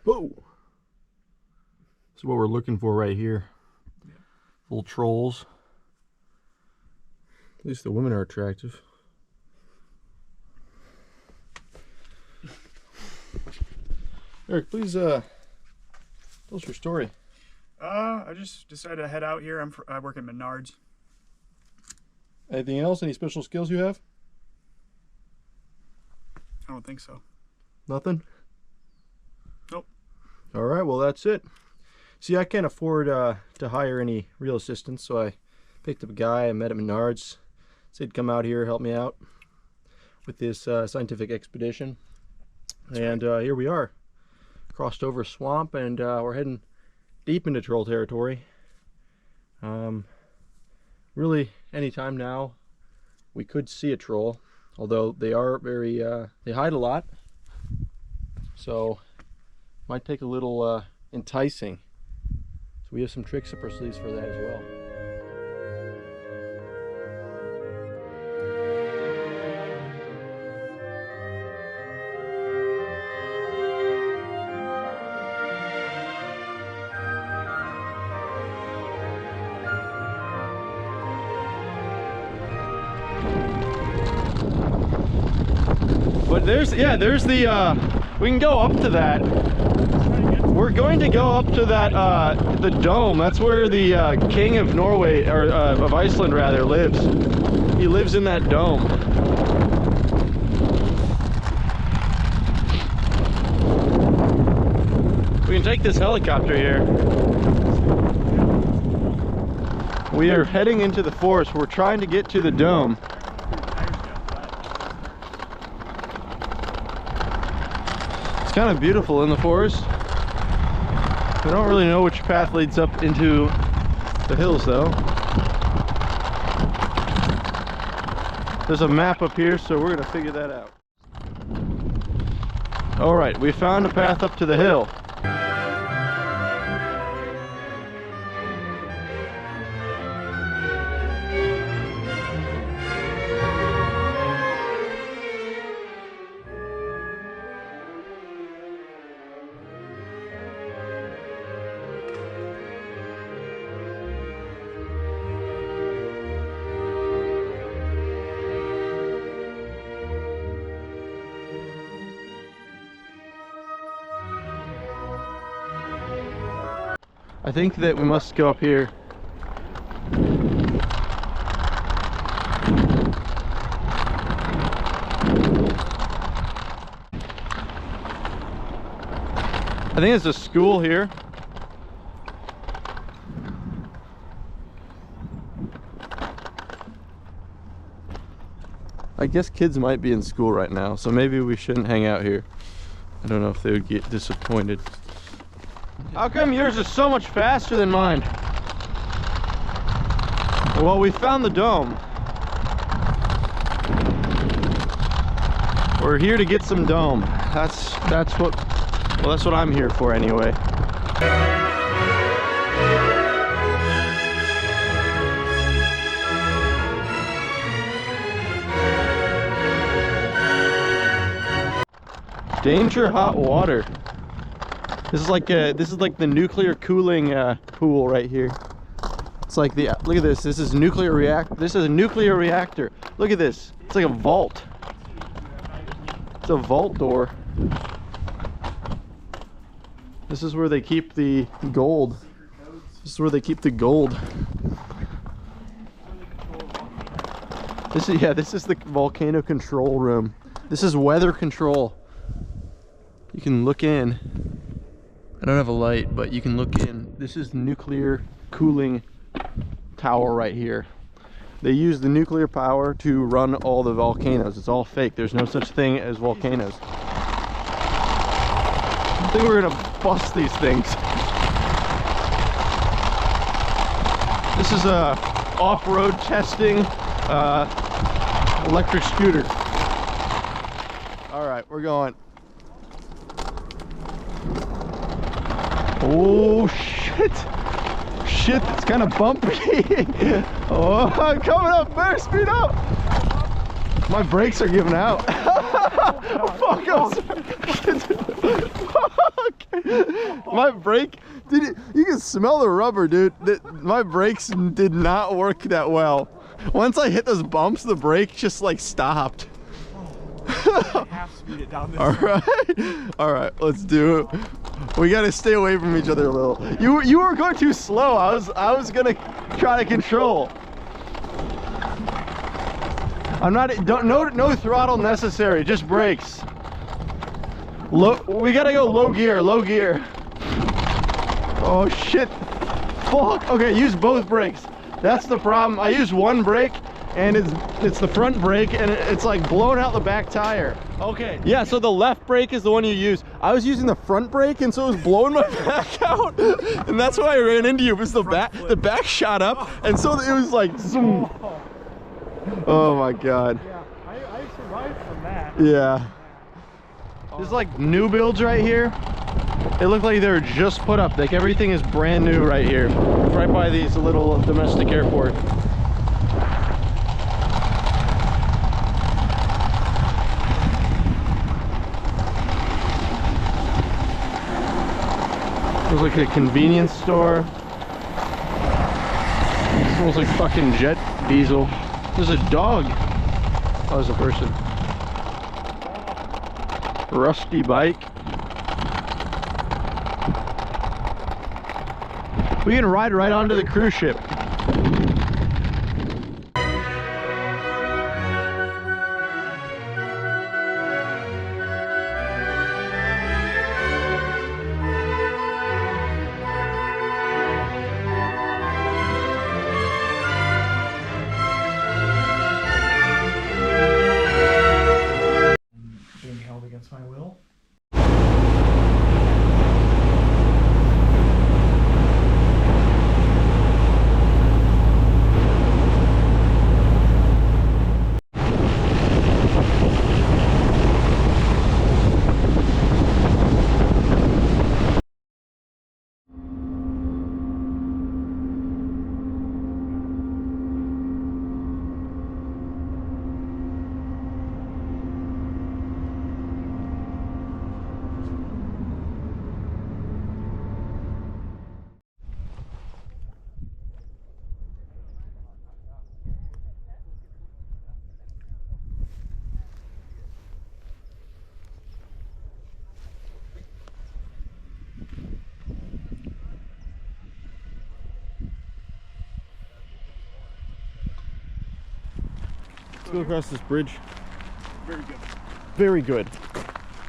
Whoa! This is what we're looking for right here. Yeah. Little trolls. At least the women are attractive. Eric, please tell us your story. I just decided to head out here. I work at Menards. Anything else? Any special skills you have? I don't think so. Nothing? Nope. All right, well, that's it. See, I can't afford to hire any real assistants, so I picked up a guy I met at Menards. Said he'd come out here, help me out with this scientific expedition. And here we are. Crossed over a swamp, and we're heading deep into troll territory. Really, anytime now, we could see a troll, although they are very, they hide a lot. So, might take a little enticing. So we have some tricks up our sleeves for that as well. But there's the, we can go up to that. We're going to go up to that, the dome. That's where the king of Norway, or of Iceland rather, lives. He lives in that dome. We can take this helicopter here. We are heading into the forest. We're trying to get to the dome. It's kind of beautiful in the forest. We don't really know which path leads up into the hills though. There's a map up here, so we're gonna figure that out. All right, we found a path up to the hill. I think that we must go up here. I think it's a school here. I guess kids might be in school right now, so maybe we shouldn't hang out here. I don't know if they would get disappointed. How come yours is so much faster than mine? Well, we found the dome. We're here to get some dome. That's what I'm here for anyway. Danger hot water. This is like the nuclear cooling pool right here. It's like the, look at this. This is nuclear reactor. This is a nuclear reactor. Look at this. It's like a vault. It's a vault door. This is where they keep the gold. This is where they keep the gold. This is the volcano control room. This is weather control. You can look in. I don't have a light, but you can look in. This is nuclear cooling tower right here. They use the nuclear power to run all the volcanoes. It's all fake. There's no such thing as volcanoes. I think we're gonna bust these things. This is a off-road testing electric scooter. All right, we're going. Oh shit! Shit, it's kind of bumpy. Oh, I'm coming up, better speed up. My brakes are giving out. Fuck us. Okay. My brake, you can smell the rubber, dude. My brakes did not work that well. Once I hit those bumps, the brake just like stopped. Half speed it down this. All right, let's do it. We gotta stay away from each other a little. You were going too slow. I was gonna try to control. I'm not. No throttle necessary. Just brakes. We gotta go low gear. Low gear. Oh shit! Fuck. Okay, use both brakes. That's the problem. I use one brake, and it's the front brake, and it's like blowing out the back tire. Okay. Yeah. So the left brake is the one you use. I was using the front brake, and so it was blowing my back out, and that's why I ran into you. Because the back shot up, and so it was like zoom. Oh my god. Yeah, I survived from that. Yeah. There's like new builds right here. They look like they were just put up. Like everything is brand new right here. Right by these little domestic airport. There's like a convenience store. It smells like fucking jet diesel. There's a dog. Oh, there's a person. Rusty bike. We can ride right onto the cruise ship. Being held against my will. Let's go across this bridge. Very good. Very good.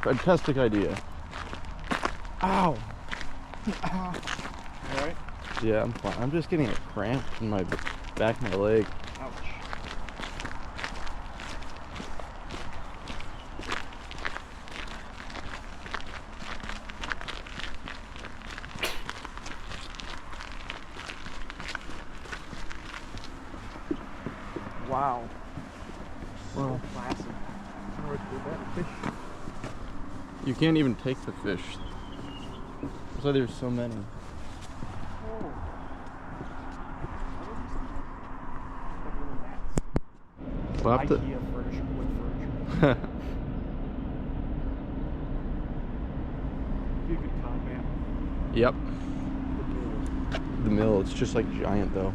Fantastic idea. Ow. Alright. Yeah, I'm fine. I'm just getting a cramp in my back of my leg. Ouch. Wow. Well, Classic. I don't know where to put that fish. you can't even take the fish. That's why there's so many. We'll have to... IKEA furniture, wood furniture. Be a good con man. Yep. The mill, it's just like giant though.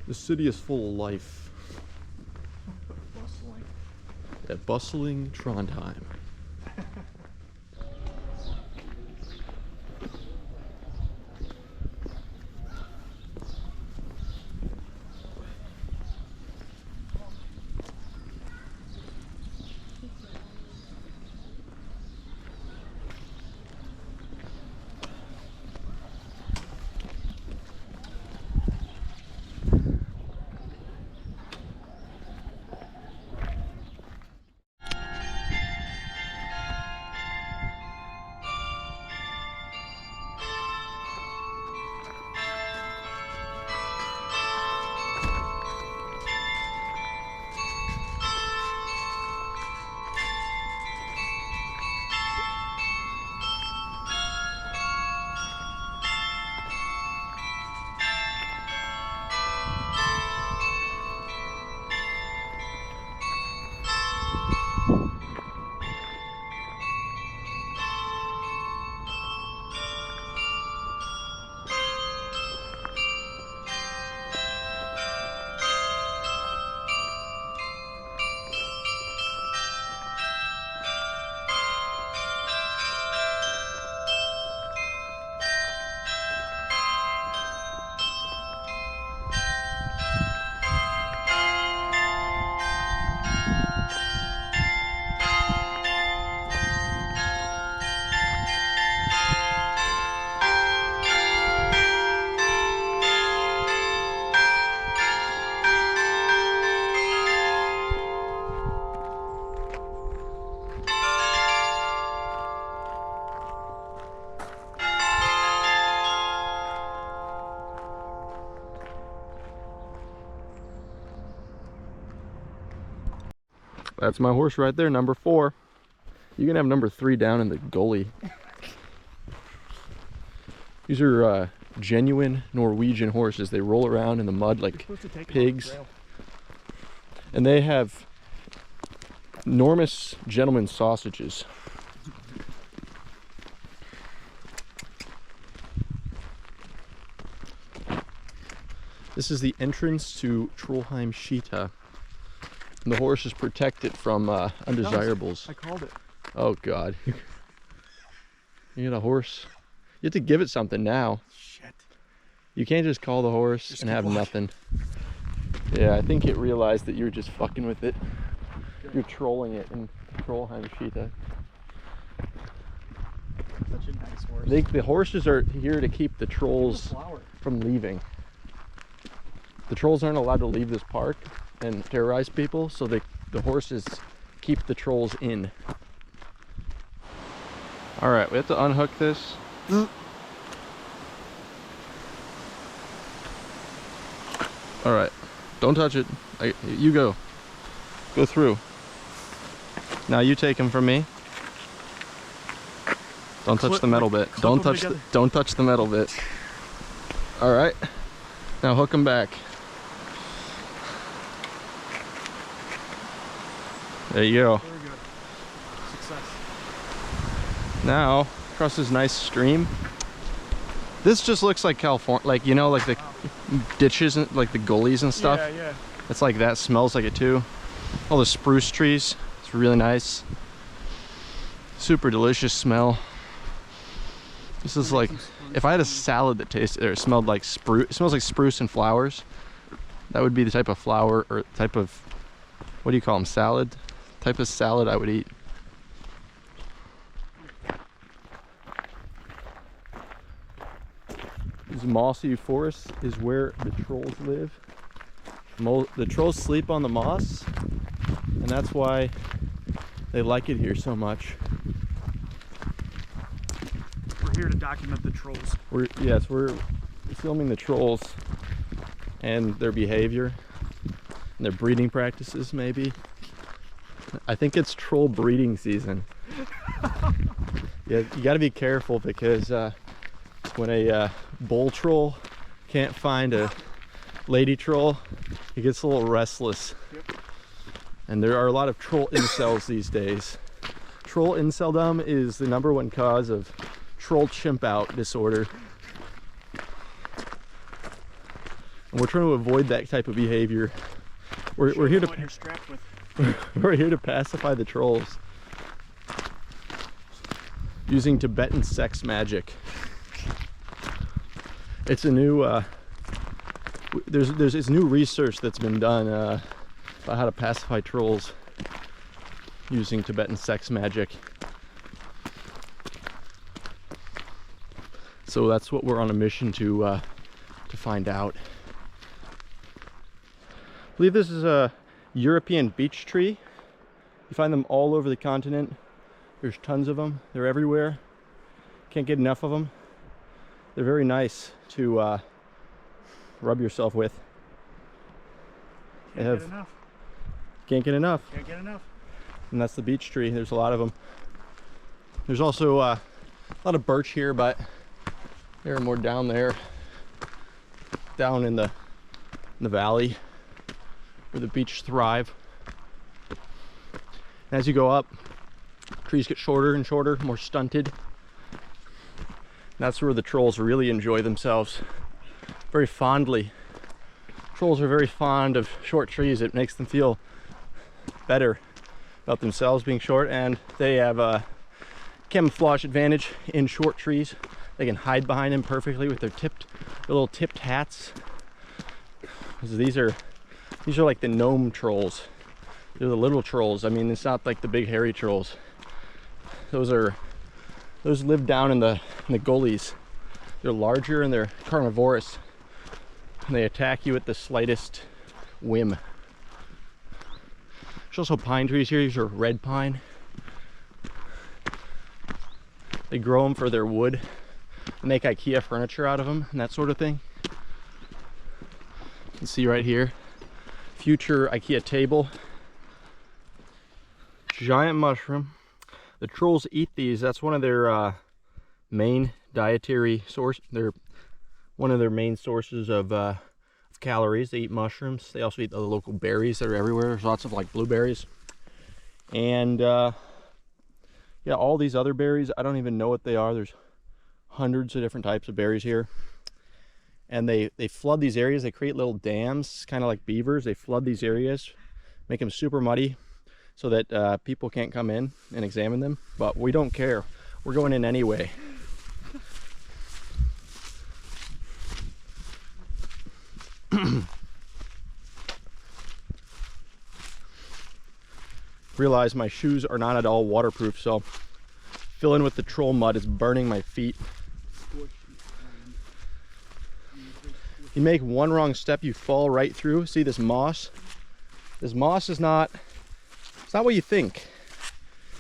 The city is full of life. Bustling. At bustling Trondheim. That's my horse right there, number 4. You can have number 3 down in the gully. These are genuine Norwegian horses. They roll around in the mud like pigs. And they have enormous gentleman sausages. This is the entrance to Trollheim Skita. And the horse is protected from undesirables. I called it. Oh God. You get a horse. You have to give it something now. Shit. You can't just call the horse Just and keep have walking. nothing. Yeah, I think it realized that you were just fucking with it. You're trolling it in Trollheim Skita. Such a nice horse. The horses are here to keep the trolls Flower. from leaving. The trolls aren't allowed to leave this park and terrorize people, so the horses keep the trolls in. All right, we have to unhook this. All right, don't touch it. You go through. Now you take him from me. Don't touch the metal bit. Don't touch the metal bit. All right, now hook him back. There you go. Very good. Success. Now, across this nice stream. This just looks like California, like, you know, like the ditches and like the gullies and stuff. Yeah, yeah. It's like that, smells like it too. All the spruce trees, it's really nice. Super delicious smell. This is like, if I had a salad that tasted, or it smelled like spruce, it smells like spruce and flowers. That would be the type of flower, or type of, what do you call them, salad? Type of salad I would eat. This mossy forest is where the trolls live. The trolls sleep on the moss, and that's why they like it here so much. We're here to document the trolls. We're filming the trolls and their behavior and their breeding practices, maybe. I think it's troll breeding season. Yeah, you got to be careful because when a bull troll can't find a lady troll, he gets a little restless. Yep. And there are a lot of troll incels these days. Troll inceldom is the #1 cause of troll chimp out disorder. And we're trying to avoid that type of behavior. We're here to What you're strapped with. we're here to pacify the trolls using Tibetan sex magic. It's a new there's new research that's been done about how to pacify trolls using Tibetan sex magic. So that's what we're on a mission to find out. I believe this is a European beech tree. You find them all over the continent. There's tons of them. They're everywhere. Can't get enough of them. They're very nice to rub yourself with. Can't get enough. Can't get enough. Can't get enough. And that's the beech tree. There's a lot of them. There's also a lot of birch here, but there are more down there, down in the valley where the beech thrive. And as you go up, trees get shorter and shorter, more stunted. That's where the trolls really enjoy themselves, very fondly. Trolls are very fond of short trees. It makes them feel better about themselves being short, and they have a camouflage advantage in short trees. They can hide behind them perfectly with their little tipped hats. So these are like the gnome trolls. They're the little trolls. I mean, it's not like the big hairy trolls. Those live down in the gullies. They're larger and they're carnivorous. And they attack you at the slightest whim. There's also pine trees here. These are red pine. They grow them for their wood. They make IKEA furniture out of them and that sort of thing. You can see right here, future IKEA table. giant mushroom. The trolls eat these. That's one of their main dietary source. They're one of their main sources of calories. They eat mushrooms. They also eat the local berries that are everywhere. There's lots of like blueberries. And yeah, all these other berries, I don't even know what they are. There's hundreds of different types of berries here. And they flood these areas. They create little dams, kind of like beavers. They flood these areas, make them super muddy so that people can't come in and examine them. But we don't care. We're going in anyway. Realize my shoes are not at all waterproof, so filling with the troll mud is burning my feet. You make one wrong step, you fall right through. See this moss? This moss is not, it's not what you think.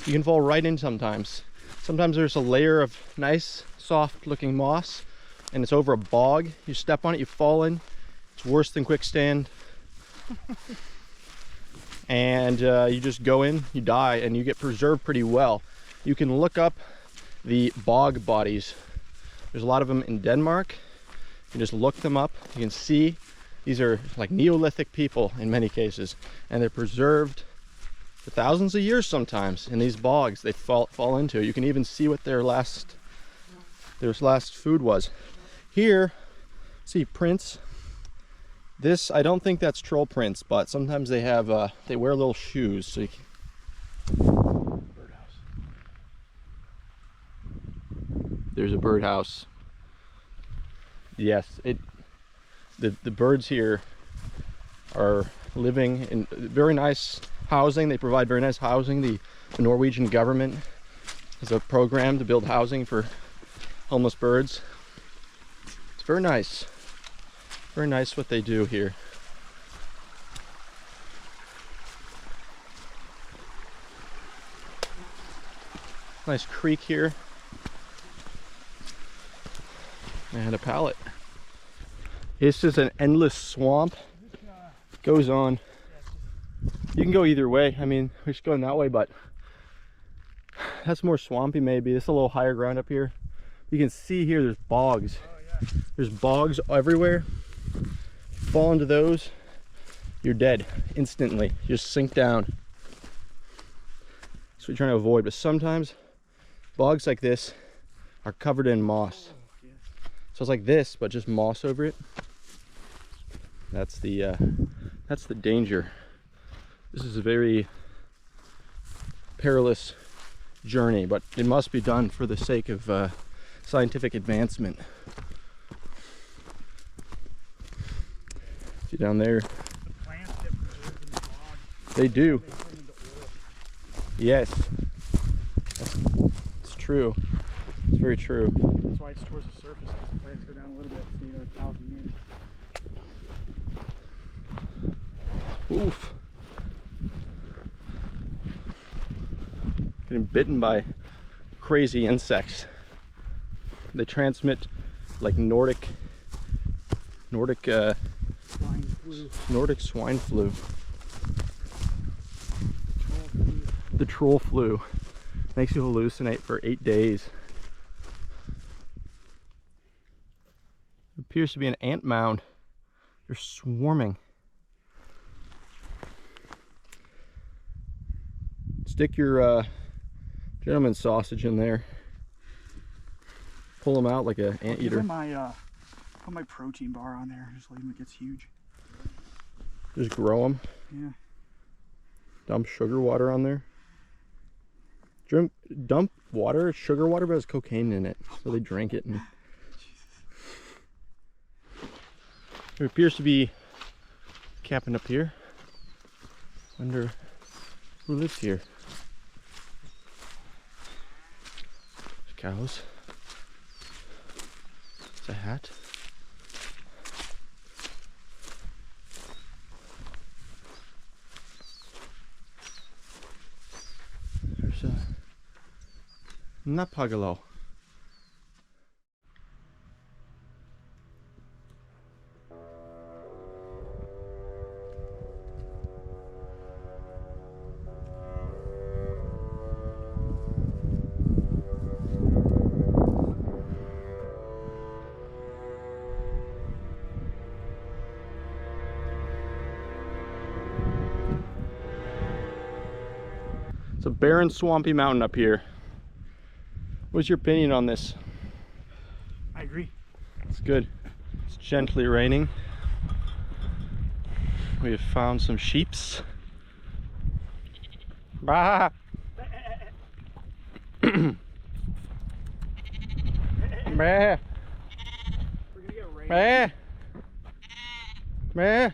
You can fall right in sometimes. Sometimes there's a layer of nice, soft looking moss and it's over a bog. You step on it, you fall in. It's worse than quicksand. And you just go in, you die, and you get preserved pretty well. You can look up the bog bodies. There's a lot of them in Denmark. You just look them up. You can see these are like Neolithic people in many cases, and they're preserved for thousands of years sometimes in these bogs they fall into. You can even see what their last food was. Here, see prints. This, I don't think that's troll prints, but sometimes they have they wear little shoes. So you can... Birdhouse. There's a birdhouse. Yes, the birds here are living in very nice housing. They provide very nice housing. The Norwegian government has a program to build housing for homeless birds. It's very nice. Very nice what they do here. Nice creek here. And a pallet. This is an endless swamp. Goes on. You can go either way. I mean, we're just going that way, but that's more swampy maybe. This is a little higher ground up here. You can see here there's bogs. There's bogs everywhere. Fall into those, you're dead instantly. You just sink down. That's what you're trying to avoid. But sometimes bogs like this are covered in moss. So it's like this, but just moss over it. That's the danger. This is a very perilous journey, but it must be done for the sake of scientific advancement. See down there? The plants get preserved in the bog. They do. They turn into oil. Yes. It's true. It's very true. That's why it's towards the surface, because the plants go down a little bit, so you know, 1,000 years. Oof. Getting bitten by crazy insects. They transmit like Nordic swine flu. The troll flu makes you hallucinate for 8 days. It appears to be an ant mound. They're swarming. Stick your gentleman's sausage in there. Pull them out like an anteater. Put my protein bar on there. Just leave them, it gets huge. Just grow them. Yeah. Dump sugar water on there. Dump water, sugar water, but it has cocaine in it. So they drink it. And there appears to be camping up here. Wonder who lives here. There's cows. It's a hat. There's a napagalo. It's a barren, swampy mountain up here. What's your opinion on this? I agree. It's good. It's gently raining. We have found some sheeps. Bah! Bah! We're gonna get rain. Bah! Bah!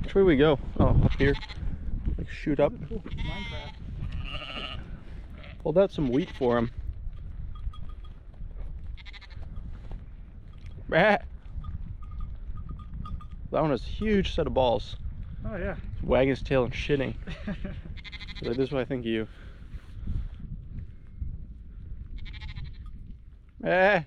Which way we go? Oh, up here. Like shoot up. Cool. Minecraft. Pulled out some wheat for him. Bah! That one has a huge set of balls. Oh yeah. He's wagging his tail and shitting. Like, this is what I think of you. Eh.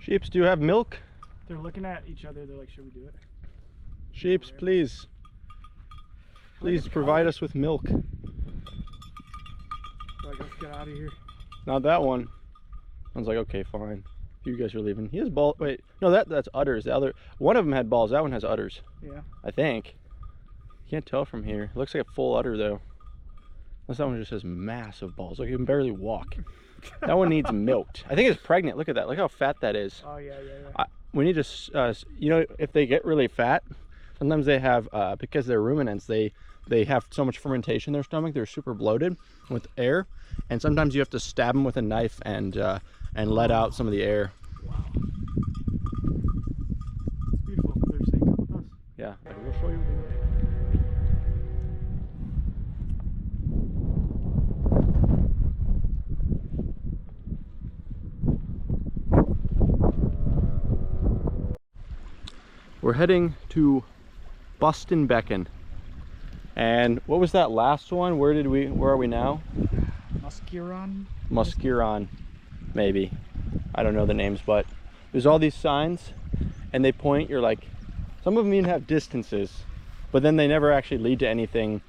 Sheeps, do you have milk? They're looking at each other. They're like, should we do it? Sheeps, please. Please provide us with milk. Like, let's get out of here. Not that one. I was like, okay, fine. You guys are leaving. He has balls. Wait, no, that's udders. The other one of them had balls. That one has udders. Yeah. I think. You can't tell from here. It looks like a full udder though. Unless that one just has massive balls. Like you can barely walk. That one needs milked. I think it's pregnant. Look at that. Look how fat that is. Oh yeah, yeah, yeah. We need to, you know, if they get really fat, sometimes they have, because they're ruminants, they have so much fermentation in their stomach, they're super bloated with air, and sometimes you have to stab them with a knife and let out some of the air. Wow. It's beautiful. They're staying up with us. Yeah, I will show you. We're heading to Becken. And what was that last one? Where are we now? Muskeron, maybe. I don't know the names, but there's all these signs and they point, you're like, some of them even have distances, but then they never actually lead to anything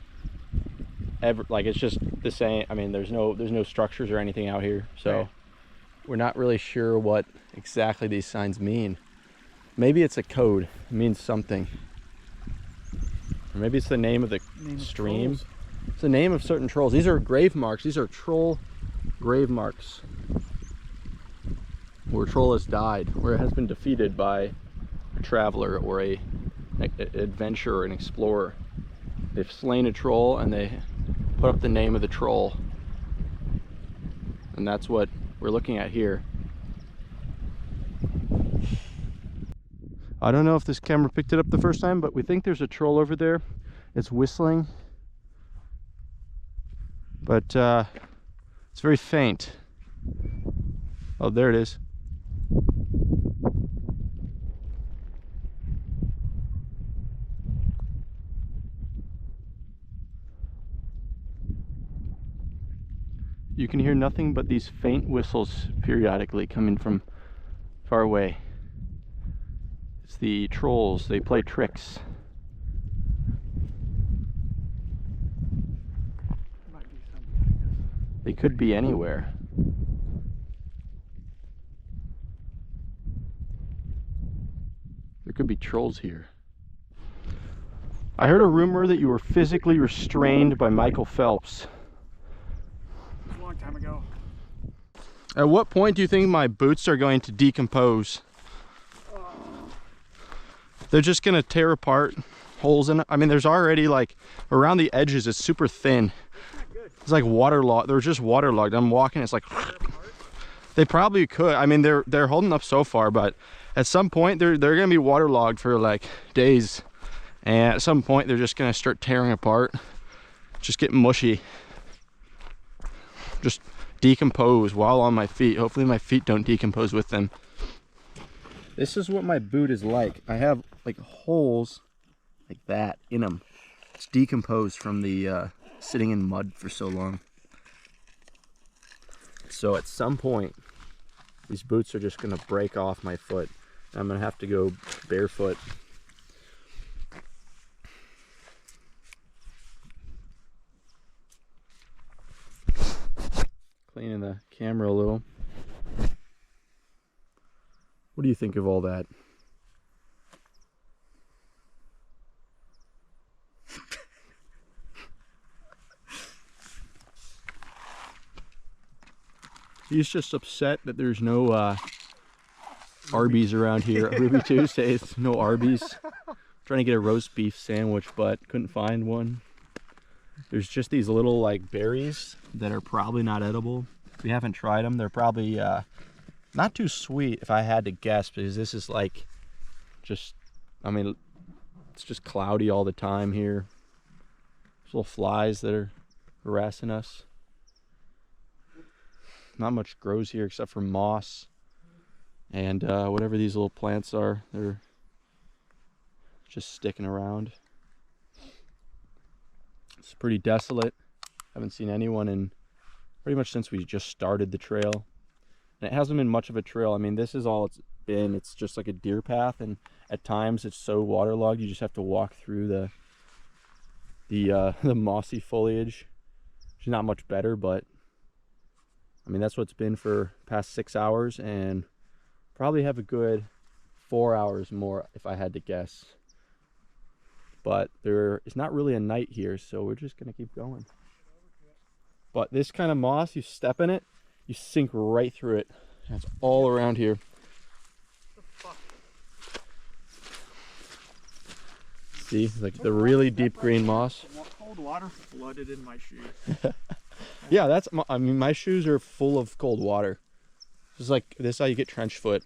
ever. Like it's just the same. I mean, there's no structures or anything out here. So right. We're not really sure what exactly these signs mean. Maybe it's a code. It means something. Or maybe it's the name of the stream. It's the name of certain trolls. These are grave marks. These are troll grave marks. Where a troll has died, where it has been defeated by a traveler or an adventurer, an explorer. They've slain a troll and they put up the name of the troll. And that's what we're looking at here. I don't know if this camera picked it up the first time, but we think there's a troll over there. It's whistling, but it's very faint. Oh, there it is. You can hear nothing but these faint whistles periodically coming from far away. It's the trolls. They play tricks. Might be something, I guess. They could be anywhere. There could be trolls here. I heard a rumor that you were physically restrained by Michael Phelps. It was a long time ago. At what point do you think my boots are going to decompose? They're just gonna tear apart, holes in it. I mean, there's already like around the edges, it's super thin. It's like waterlogged. They're just waterlogged. I'm walking, it's like they probably could. I mean, they're holding up so far, but at some point they're gonna be waterlogged for like days, and at some point they're just gonna start tearing apart, just get mushy, just decompose while on my feet. Hopefully my feet don't decompose with them. This is what my boot is like. I have like holes like that in them. It's decomposed from the sitting in mud for so long. So at some point, these boots are just gonna break off my foot. And I'm gonna have to go barefoot. Cleaning the camera a little. What do you think of all that? He's just upset that there's no Arby's around here. Ruby Tuesdays, no Arby's. Trying to get a roast beef sandwich, but couldn't find one. There's just these little like berries that are probably not edible. We haven't tried them. They're probably not too sweet if I had to guess, because this is like just, I mean, it's just cloudy all the time here. There's little flies that are harassing us. Not much grows here except for moss and whatever these little plants are. They're just sticking around. It's pretty desolate. Haven't seen anyone in pretty much since we just started the trail. And it hasn't been much of a trail. I mean, this is all it's been. It's just like a deer path, and at times it's so waterlogged you just have to walk through the mossy foliage, which is not much better, but I mean, that's what it's been for past 6 hours, and probably have a good 4 hours more if I had to guess. But there is not really a night here, so we're just gonna keep going. But this kind of moss, you step in it, you sink right through it. And it's all around here. What the fuck? See, like the really deep green moss. Cold water flooded in my shoes. Yeah, that's, I mean, my shoes are full of cold water. It's like, this is how you get trench foot.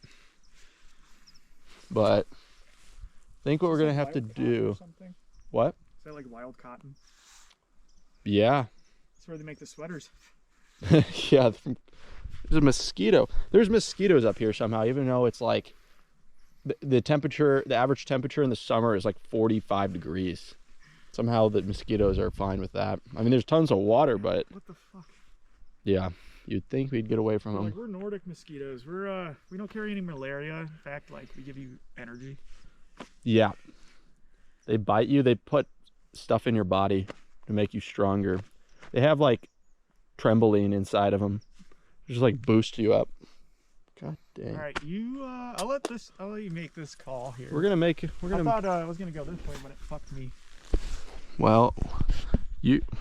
But I think what we're gonna have to do. What? Is that like wild cotton? Yeah. That's where they make the sweaters. Yeah, there's a mosquito. There's mosquitoes up here somehow, even though it's like the temperature, the average temperature in the summer is like 45 degrees. Somehow the mosquitoes are fine with that. I mean, there's tons of water, but what the fuck? Yeah, you'd think we'd get away from them. Like, we're Nordic mosquitoes. We don't carry any malaria. In fact, like, we give you energy. Yeah. They bite you. They put stuff in your body to make you stronger. They have like trampoline inside of them. Just like boost you up. God dang. All right, I'll let you make this call here. I thought I was gonna go this way, but it fucked me. Well,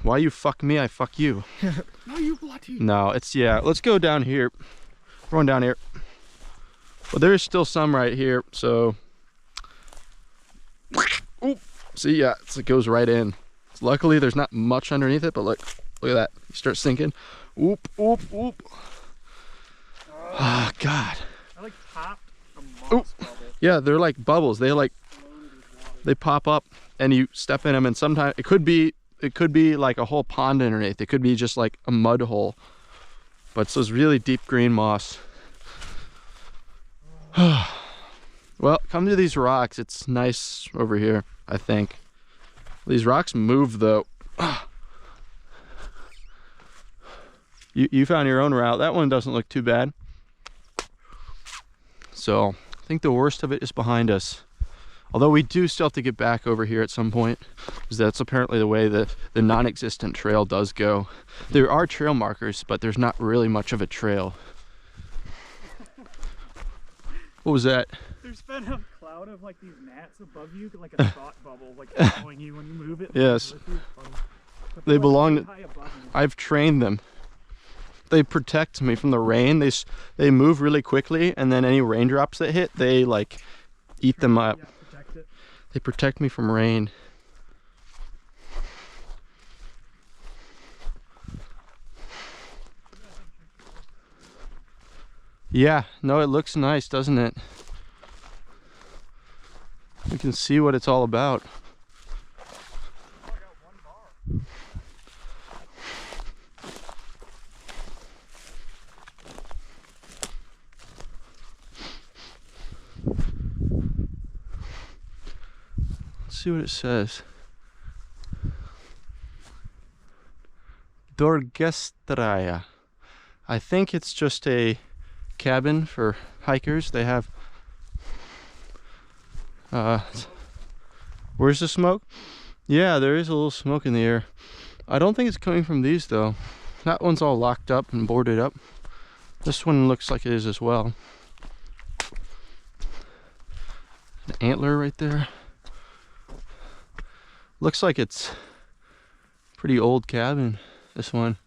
why you fuck me, I fuck you. No, you bloody. No, yeah, let's go down here. We're going down here. Well, there is still some right here, so. Oop. See, yeah, it goes right in. Luckily, there's not much underneath it, but look at that. You start sinking. Oop, oop, oop. Oh, God. I like popped a moss bubble. Yeah, they're like bubbles. They pop up and you step in them, and sometimes it could be like a whole pond underneath. It could be just like a mud hole. But it's those really deep green moss. Well, come to these rocks. It's nice over here, I think. These rocks move though. You found your own route. That one doesn't look too bad. So I think the worst of it is behind us. Although we do still have to get back over here at some point, because that's apparently the way that the non-existent trail does go. There are trail markers, but there's not really much of a trail. What was that? There's been a cloud of like these gnats above you, like a thought bubble, like following you when you move it. Yes. They belong to, I've trained them. They protect me from the rain. They move really quickly, and then any raindrops that hit, they like eat them up. Yeah, protect it. They protect me from rain. Yeah, no, it looks nice, doesn't it? You can see what it's all about. Oh, I got one bar. Let's see what it says. Dorgestraya. I think it's just a cabin for hikers. They have where's the smoke? Yeah, there is a little smoke in the air. I don't think it's coming from these though. That one's all locked up and boarded up. This one looks like it is as well. An antler right there. Looks like it's a pretty old cabin, this one.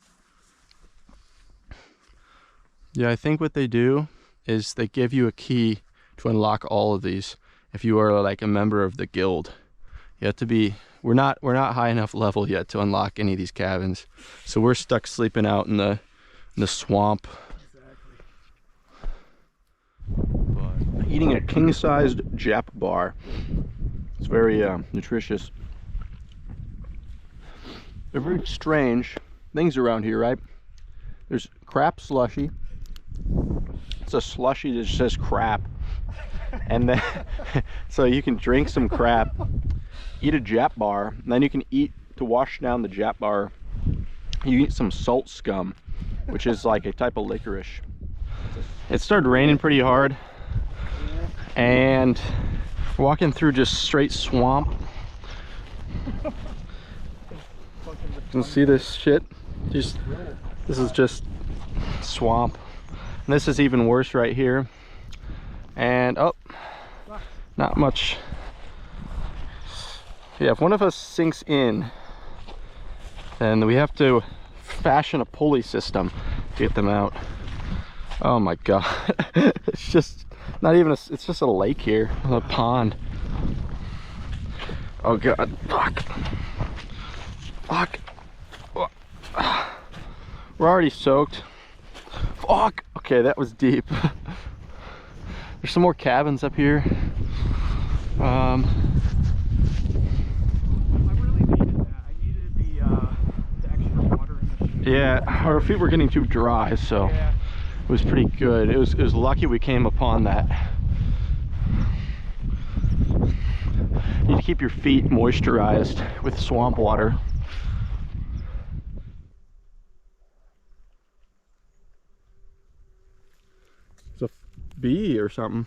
Yeah, I think what they do is they give you a key to unlock all of these. If you are like a member of the guild, you have to be. We're not high enough level yet to unlock any of these cabins, so we're stuck sleeping out in the swamp. But eating a king-sized Jap bar. It's very nutritious. They're very strange things around here, right? There's crap slushy. It's a slushy that just says crap. And then, so you can drink some crap, eat a Jap bar, and then you can eat, to wash down the Jap bar, you eat some salt scum, which is like a type of licorice. It started raining pretty hard, and we're walking through just straight swamp. You can see this shit. This is just swamp. And this is even worse right here. And oh, not much. Yeah, if one of us sinks in, then we have to fashion a pulley system to get them out. Oh my god. It's just not even it's just a lake here, a pond. Oh god, fuck. Fuck. We're already soaked. Fuck. Okay, that was deep. There's some more cabins up here. I really needed that. I needed the extra water in the shade. Yeah, our feet were getting too dry, so Yeah. it was pretty good. It was lucky we came upon that. You need to keep your feet moisturized with swamp water. It's a bee or something.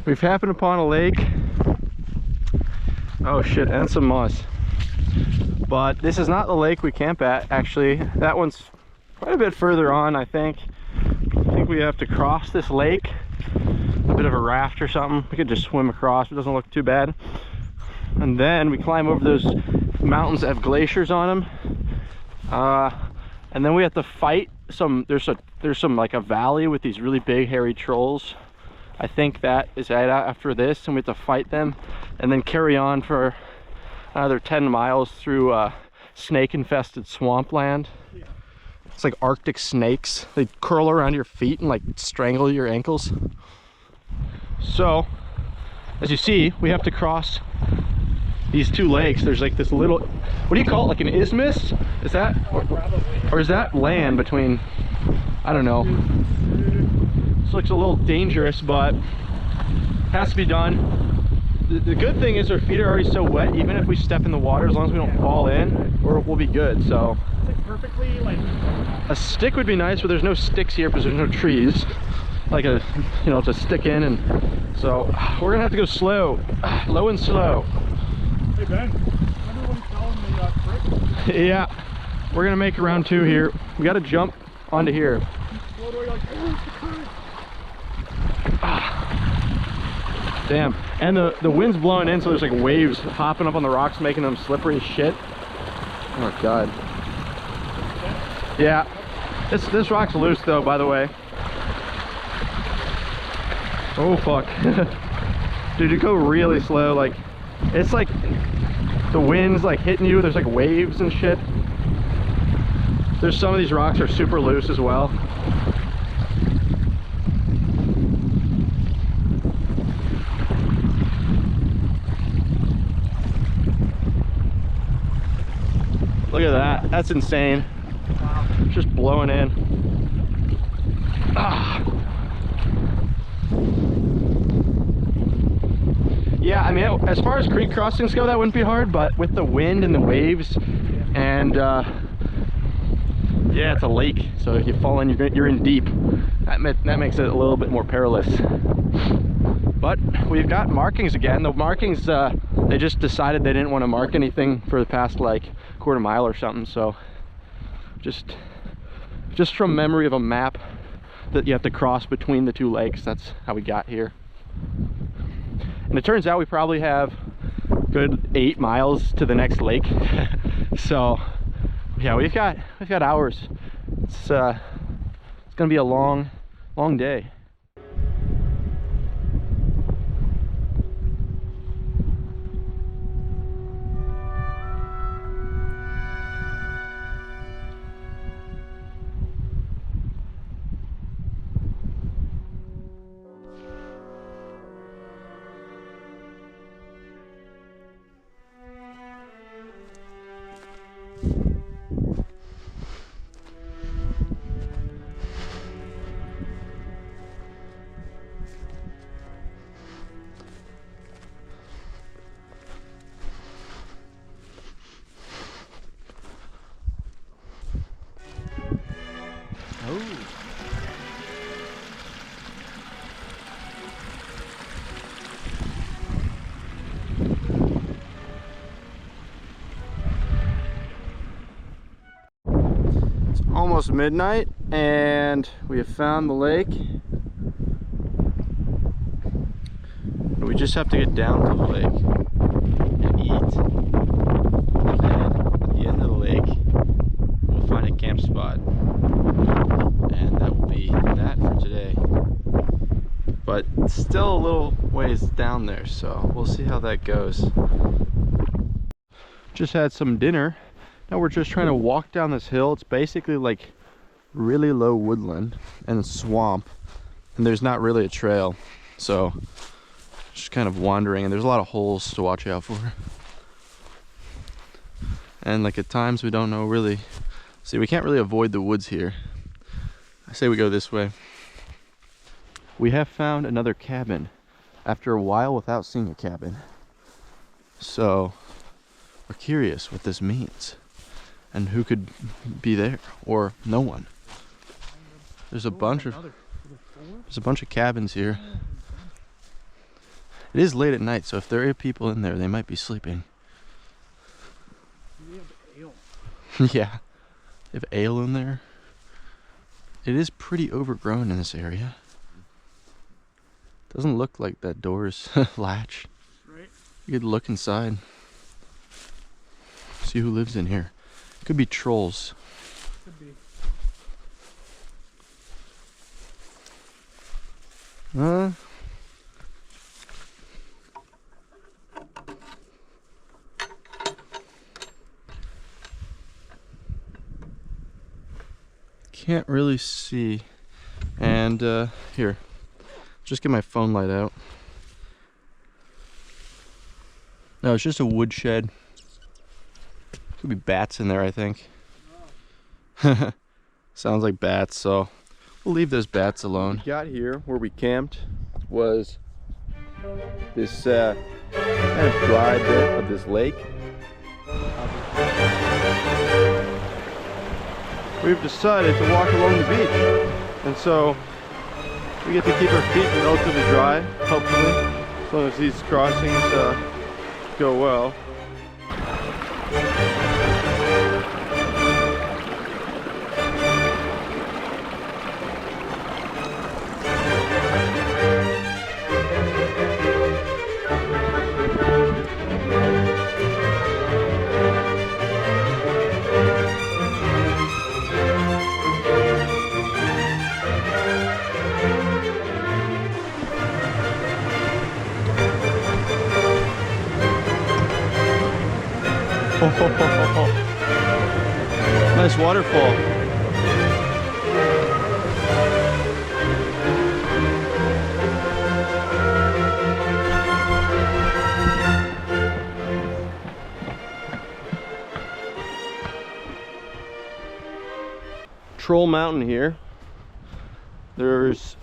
We've happened upon a lake. Oh shit, and some moss. But this is not the lake we camp at, actually. That one's quite a bit further on, I think. I think we have to cross this lake. A bit of a raft or something. We could just swim across, it doesn't look too bad. And then we climb over those mountains that have glaciers on them. And then we have to fight some, there's some like a valley with these really big hairy trolls. I think that is right after this, and we have to fight them and then carry on for another 10 miles through snake infested swampland. Yeah. It's like Arctic snakes. They curl around your feet and like strangle your ankles. So as you see, we have to cross these two lakes. There's like this little, what do you call it, like an isthmus? Is that, or is that land between, I don't know. This looks a little dangerous, but has to be done. The good thing is our feet are already so wet, even if we step in the water, as long as we don't fall in, we'll be good. So It's like perfectly like a stick would be nice, but there's no sticks here because there's no trees. Like a, you know, to stick in, and so we're gonna have to go slow, low and slow. Hey Ben, remember when you fell in the creek? Yeah, we're gonna make round two here. We gotta jump onto here. You float away like, oh, it's the creek. Damn, and the wind's blowing in, so there's like waves popping up on the rocks, making them slippery as shit. Oh god. Yeah, this rock's loose though, by the way. Oh fuck. Dude, you go really slow. Like, it's like the wind's like hitting you. There's like waves and shit. There's some of these rocks are super loose as well. Look at that. That's insane. Wow. It's just blowing in. Ah. Yeah, I mean, as far as creek crossings go, that wouldn't be hard, but with the wind and the waves and Yeah, it's a lake, so if you fall in, you're in deep. That makes it a little bit more perilous. But we've got markings again. The markings, they just decided they didn't want to mark anything for the past like quarter mile or something. So just from memory of a map that you have to cross between the two lakes, that's how we got here. And it turns out we probably have good 8 miles to the next lake. So yeah, we've got hours. It's gonna be a long day. Almost midnight and we have found the lake. We just have to get down to the lake and eat. And then at the end of the lake, we'll find a camp spot. And that will be that for today. But still a little ways down there, so we'll see how that goes. Just had some dinner. Now we're just trying to walk down this hill. It's basically like really low woodland and swamp, and there's not really a trail, so just kind of wandering, and there's a lot of holes to watch out for. And like at times we don't know really, see, we can't really avoid the woods here. I say we go this way. We have found another cabin after a while without seeing a cabin, so we're curious what this means and who could be there, or no one. There's a bunch of cabins here. It is late at night, so if there are people in there, they might be sleeping. We have ale. Yeah, they have ale in there. It is pretty overgrown in this area. Doesn't look like that door's latch. Right. You could look inside. See who lives in here. Could be trolls. Could be. Can't really see. And here, just get my phone light out. No, it's just a wood shed. Could be bats in there, I think. Oh. Sounds like bats, so we'll leave those bats alone. What we got here, where we camped, was this kind of dry bit of this lake. We've decided to walk along the beach, and so we get to keep our feet relatively dry, hopefully, as long as these crossings go well. Nice waterfall. Troll Mountain here. There's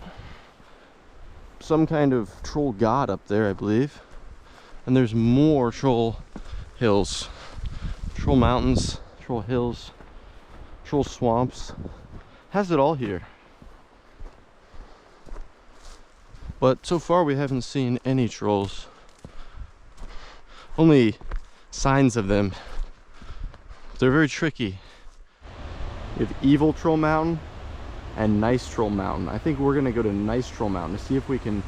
some kind of troll god up there, I believe. And there's more troll hills. Troll mountains, troll hills. troll swamps. Has it all here. But so far we haven't seen any trolls. Only signs of them. They're very tricky. We have Evil Troll Mountain and Nice Troll Mountain. I think we're gonna go to Nice Troll Mountain to see if we can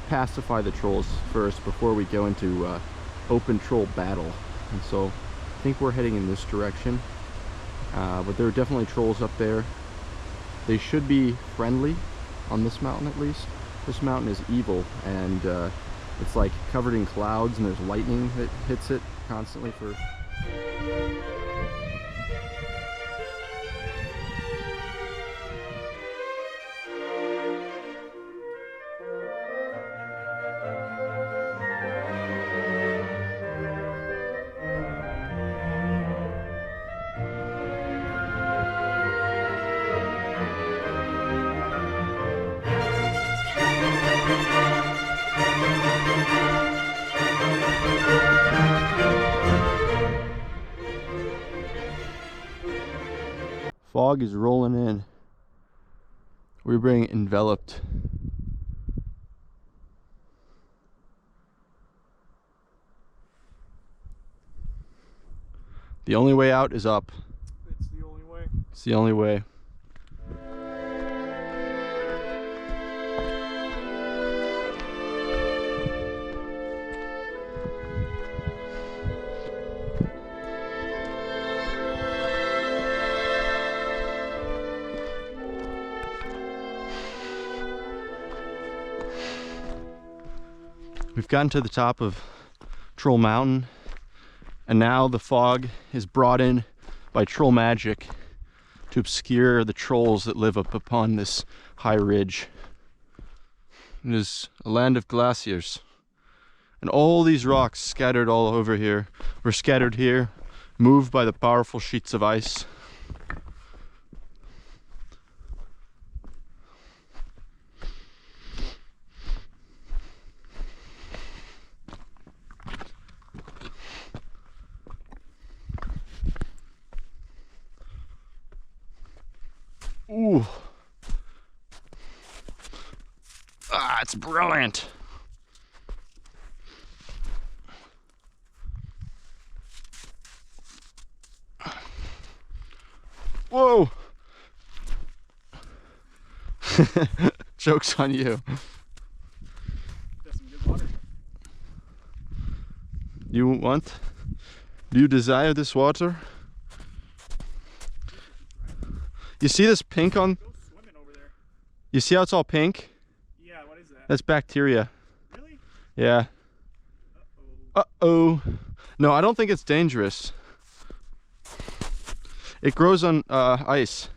pacify the trolls first before we go into open troll battle. And so I think we're heading in this direction. But there are definitely trolls up there. They should be friendly on this mountain at least. This mountain is evil, and it's like covered in clouds, and there's lightning that hits it constantly for... Fog is rolling in. We're being enveloped. The only way out is up. It's the only way. It's the only way. We've gotten to the top of Troll Mountain, and now the fog is brought in by troll magic to obscure the trolls that live up upon this high ridge. It is a land of glaciers, and all these rocks scattered all over here were scattered here, moved by the powerful sheets of ice. Ooh. Ah, it's brilliant. Whoa. Joke's on you. That's some good water. You want? Do you desire this water? You see this pink on? Go swimming over there. You see how it's all pink? Yeah, what is that? That's bacteria. Really? Yeah. Uh-oh. Uh-oh. No, I don't think it's dangerous. It grows on ice.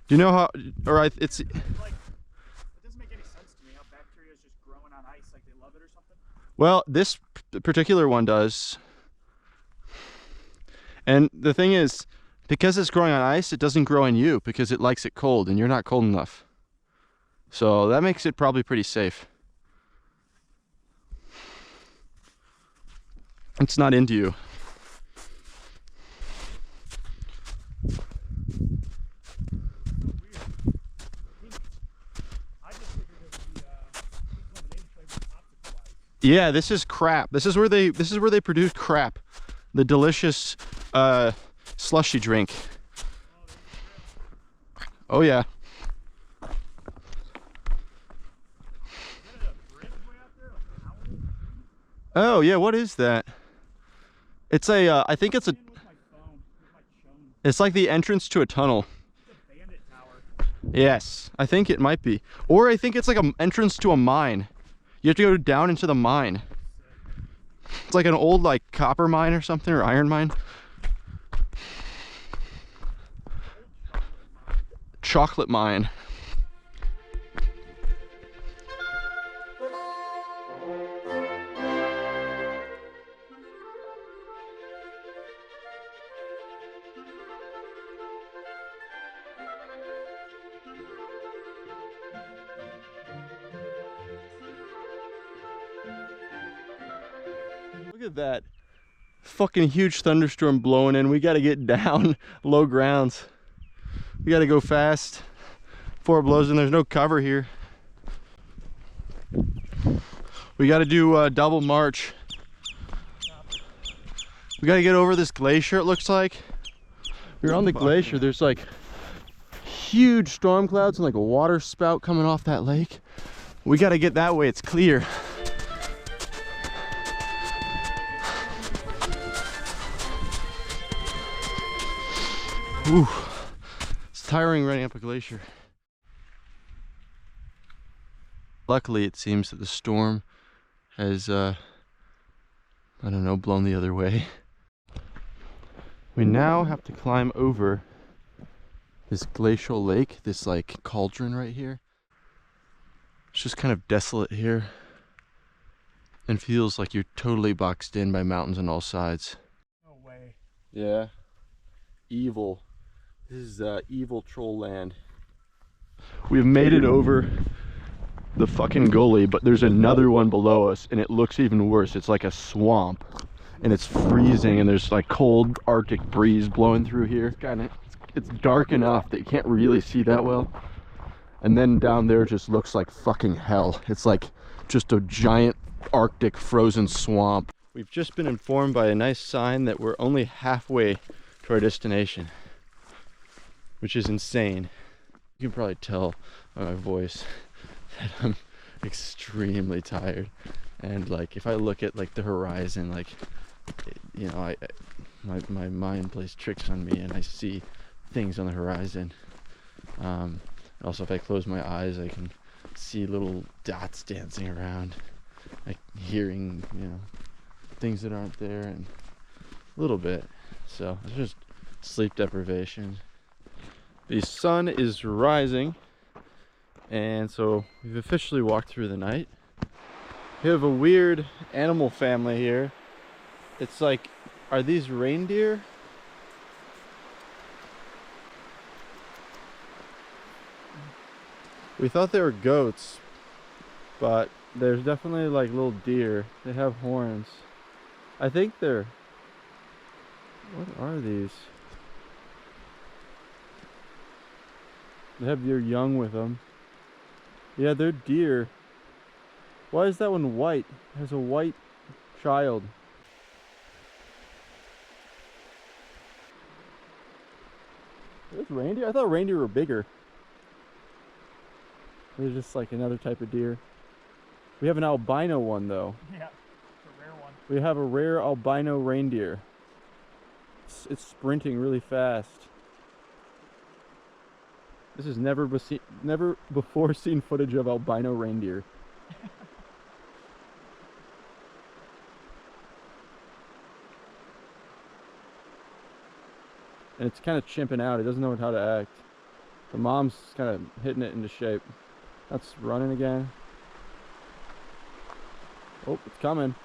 Do you know how? It's. Like, it doesn't make any sense to me how bacteria is just growing on ice, like they love it or something. Well, this particular one does. And the thing is, because it's growing on ice, it doesn't grow in you because it likes it cold, and you're not cold enough. So that makes it probably pretty safe. It's not into you. Yeah, this is crap. This is where they produce crap. The delicious slushy drink. Oh yeah. Oh yeah, what is that? It's a I think it's a it's like the entrance to a tunnel. Yes, I think it might be. Or I think it's like an entrance to a mine. You have to go down into the mine. It's like an old like copper mine or something, or iron mine. Chocolate mine. Look at that Fucking huge thunderstorm blowing in. We gotta get down low grounds. We gotta go fast before it blows in. There's no cover here. We gotta do a double march. We gotta get over this glacier, it looks like. We're on the glacier. There's like huge storm clouds and like a water spout coming off that lake. We gotta get that way, it's clear. Ooh, it's tiring running up a glacier. Luckily, it seems that the storm has, I don't know, blown the other way. We now have to climb over this glacial lake, this like cauldron right here. It's just kind of desolate here and feels like you're totally boxed in by mountains on all sides. No way. Yeah. Evil. This is evil troll land. We've made it over the fucking gully, but there's another one below us and it looks even worse. It's like a swamp and it's freezing and there's like cold Arctic breeze blowing through here. It's dark enough that you can't really see that well. And then down there just looks like fucking hell. It's like just a giant Arctic frozen swamp. We've just been informed by a nice sign that we're only halfway to our destination, which is insane. You can probably tell by my voice that I'm extremely tired. And like if I look at like the horizon, like, you know, my mind plays tricks on me and I see things on the horizon. Also, if I close my eyes, I can see little dots dancing around, like hearing, you know, things that aren't there, and a little bit. So it's just sleep deprivation. The sun is rising, and so we've officially walked through the night. We have a weird animal family here. It's like, are these reindeer? We thought they were goats, but there's definitely like little deer. They have horns. I think they're... What are these? They have their young with them. Yeah, they're deer. Why is that one white? It has a white child. There's reindeer? I thought reindeer were bigger. They're just like another type of deer. We have an albino one though. Yeah, it's a rare one. We have a rare albino reindeer. It's sprinting really fast. This is never before seen footage of albino reindeer. And it's kind of chimping out. It doesn't know how to act. The mom's kind of hitting it into shape. That's running again. Oh, it's coming.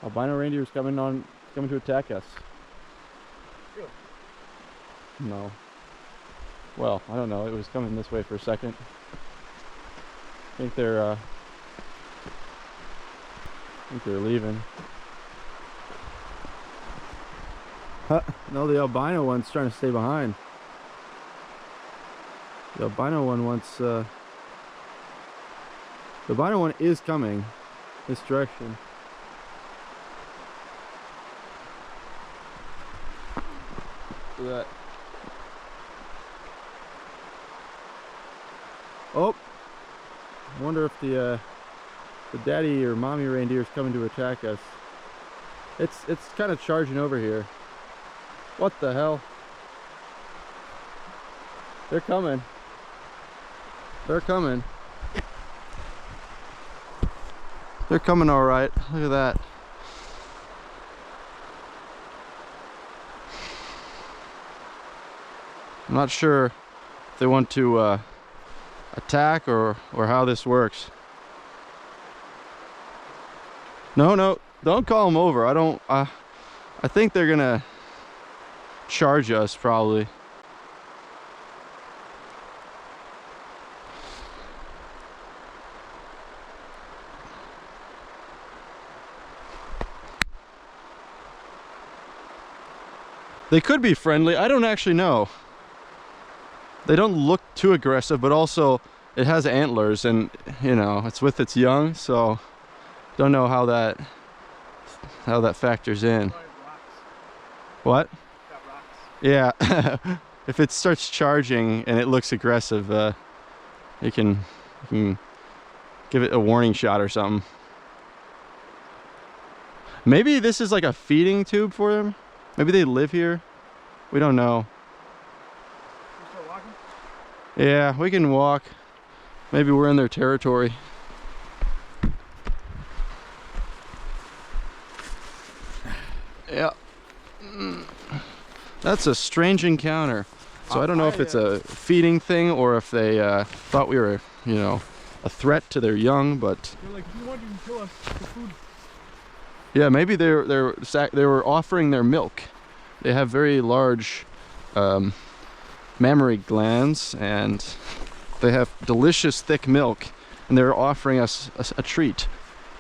Albino reindeer is coming to attack us. Really? No. Well, I don't know. It was coming this way for a second. I think they're leaving. Huh. No, the albino one's trying to stay behind. The albino one wants, the albino one is coming this direction. Look at that. Oh! I wonder if the daddy or mommy reindeer is coming to attack us. It's kind of charging over here. What the hell? They're coming. They're coming. They're coming all right. Look at that. I'm not sure if they want to attack or how this works. No, don't call them over. I think they're gonna charge us probably. They could be friendly. I don't actually know. They don't look too aggressive, but also it has antlers and, you know, it's with its young, so don't know how that factors in. What? Yeah. If it starts charging and it looks aggressive, you can give it a warning shot or something. Maybe this is like a feeding tube for them. Maybe they live here. We don't know. Start walking? Yeah, we can walk. Maybe we're in their territory. Yeah. That's a strange encounter. So I don't know if it's a feeding thing or if they thought we were, you know, a threat to their young, but They're like, if you want, you can kill us for food. yeah, maybe they were offering their milk. They have very large mammary glands, and they have delicious thick milk, and they're offering us a treat.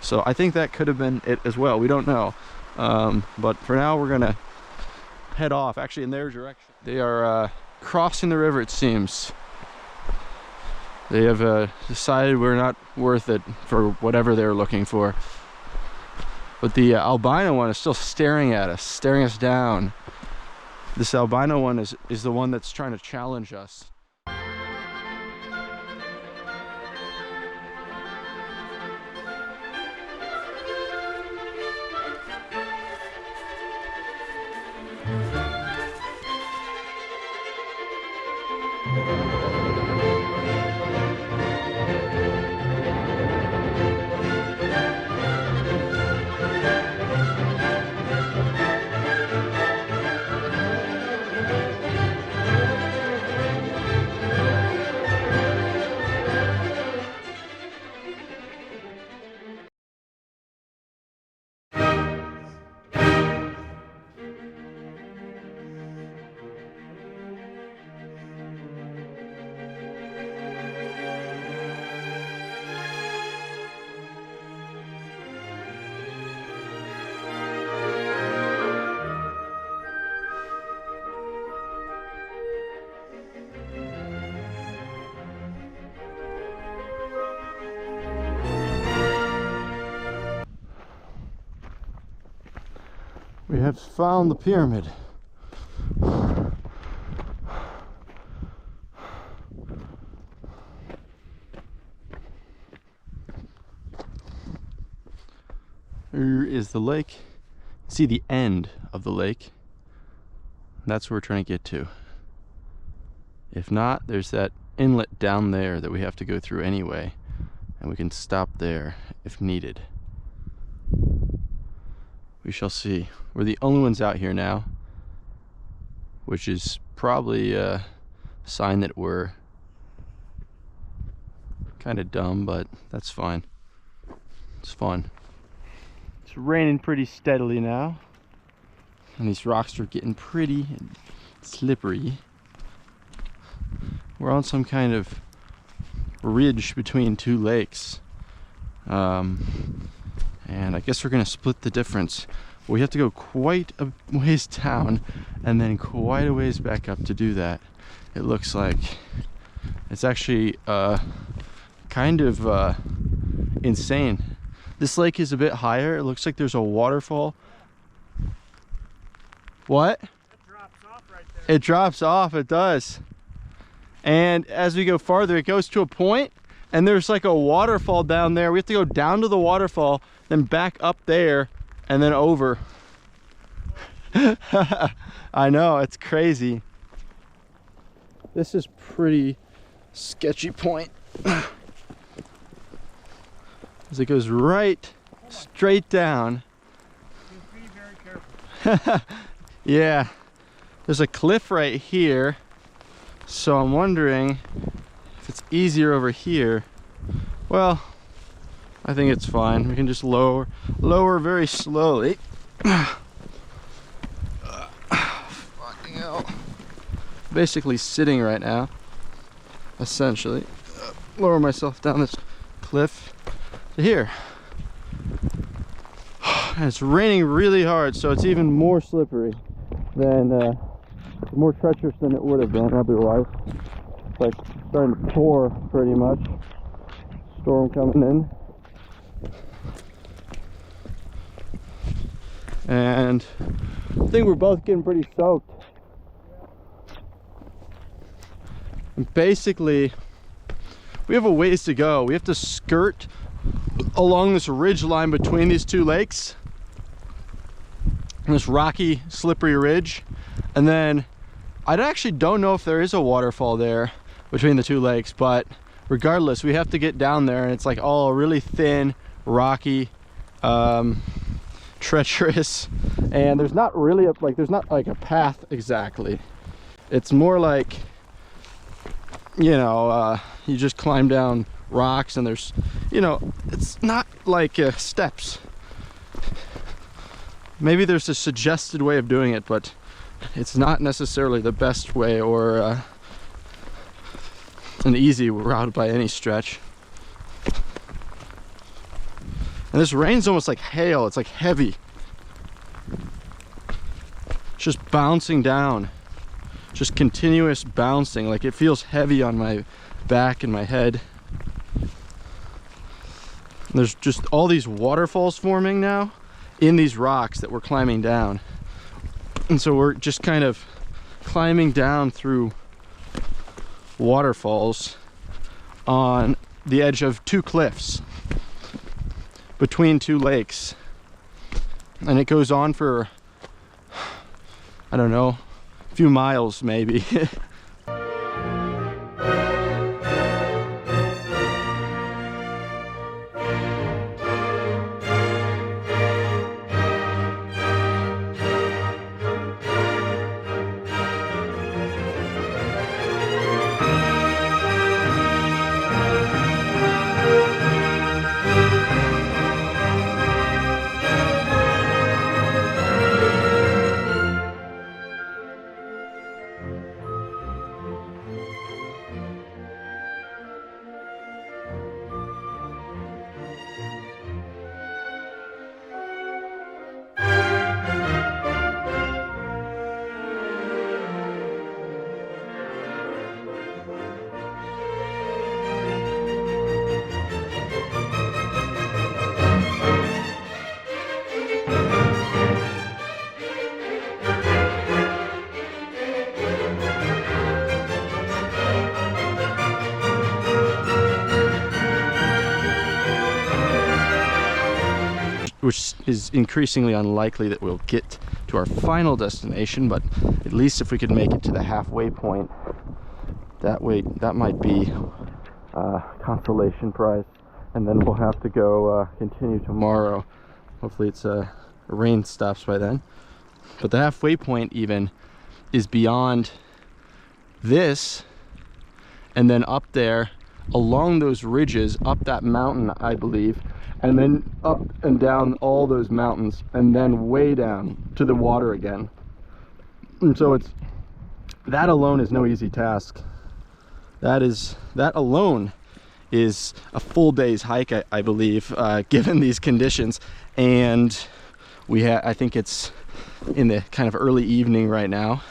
So I think that could have been it as well. We don't know, but for now we're gonna head off, actually in their direction. They are crossing the river, it seems. They have decided we're not worth it for whatever they're looking for. But the albino one is still staring at us, staring us down. This albino one is the one that's trying to challenge us. We have found the pyramid. Here is the lake. See the end of the lake. That's where we're trying to get to. If not, there's that inlet down there that we have to go through anyway, and we can stop there if needed. We shall see. We're the only ones out here now, which is probably a sign that we're kind of dumb, but that's fine. It's fun. It's raining pretty steadily now, and these rocks are getting pretty slippery. We're on some kind of ridge between two lakes. And I guess we're gonna split the difference. We have to go quite a ways down and then quite a ways back up to do that. It looks like it's actually kind of insane. This lake is a bit higher. It looks like there's a waterfall. What? It drops off right there. It drops off, it does. And as we go farther, it goes to a point, and there's like a waterfall down there. We have to go down to the waterfall, then back up there, and then over. I know, it's crazy. This is pretty sketchy point. As it goes right straight down. Just be very careful. Yeah, there's a cliff right here, so I'm wondering if it's easier over here. Well, I think it's fine. We can just lower very slowly. Fucking hell. Basically sitting right now, essentially. Lower myself down this cliff to here. And it's raining really hard, so it's even more slippery. then it's more treacherous than it would have been otherwise. It's like starting to pour pretty much. Storm coming in. And I think we're both getting pretty soaked. And basically, we have a ways to go. We have to skirt along this ridge line between these two lakes. This rocky, slippery ridge. And then I actually don't know if there is a waterfall there between the two lakes, but regardless, we have to get down there, and it's like all really thin, rocky, treacherous, and there's not really there's not like a path exactly. It's more like, you know, you just climb down rocks, and there's, you know, it's not like steps. Maybe there's a suggested way of doing it, but it's not necessarily the best way or an easy route by any stretch. And this rain's almost like hail. It's like heavy. It's just bouncing down. Just continuous bouncing. Like it feels heavy on my back and my head. And there's just all these waterfalls forming now in these rocks that we're climbing down. And so we're just kind of climbing down through waterfalls on the edge of two cliffs between two lakes, and it goes on for, I don't know, a few miles maybe. Which is increasingly unlikely that we'll get to our final destination, but at least if we could make it to the halfway point, that might be a consolation prize. And then we'll have to go continue tomorrow. Hopefully rain stops by then. But the halfway point even is beyond this, and then up there along those ridges, up that mountain, I believe, and then up and down all those mountains, and then way down to the water again. And so that alone is no easy task. That alone is a full day's hike, I believe, given these conditions. And I think it's in the kind of early evening right now.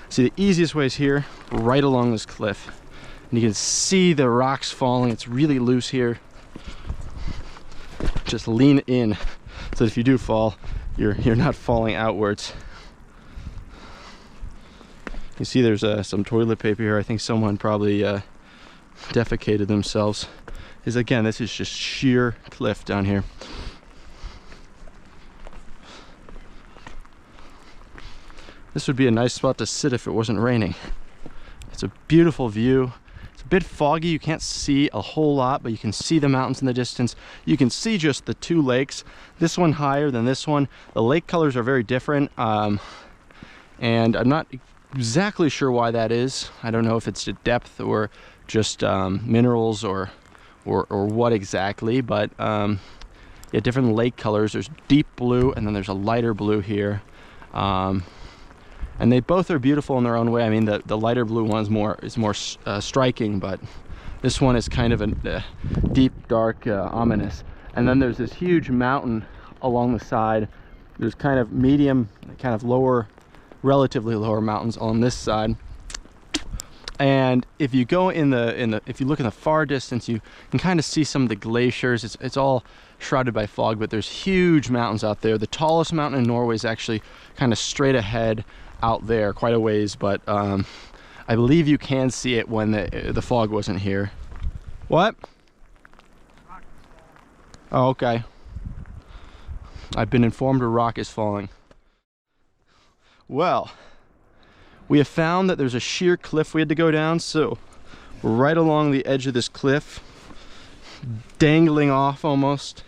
See, the easiest way is here, right along this cliff. And you can see the rocks falling. It's really loose here. Just lean in so that if you do fall, you're not falling outwards. You see there's some toilet paper here. I think someone probably defecated themselves. Again, this is just sheer cliff down here. This would be a nice spot to sit if it wasn't raining. It's a beautiful view. It's a bit foggy, you can't see a whole lot, but you can see the mountains in the distance. You can see just the two lakes, this one higher than this one. The lake colors are very different, and I'm not exactly sure why that is. I don't know if it's the depth or just minerals or what exactly, but yeah, different lake colors. There's deep blue and then there's a lighter blue here. And they both are beautiful in their own way. I mean, the lighter blue one is more striking, but this one is kind of a deep, dark, ominous. And then there's this huge mountain along the side. There's kind of medium, kind of lower, relatively lower mountains on this side. And if you go if you look in the far distance, you can kind of see some of the glaciers. It's all shrouded by fog, but there's huge mountains out there. The tallest mountain in Norway is actually kind of straight ahead out there quite a ways, but I believe you can see it when the fog wasn't here. What? Oh, okay. I've been informed a rock is falling. Well, we have found that there's a sheer cliff we had to go down, so we're right along the edge of this cliff, dangling off almost.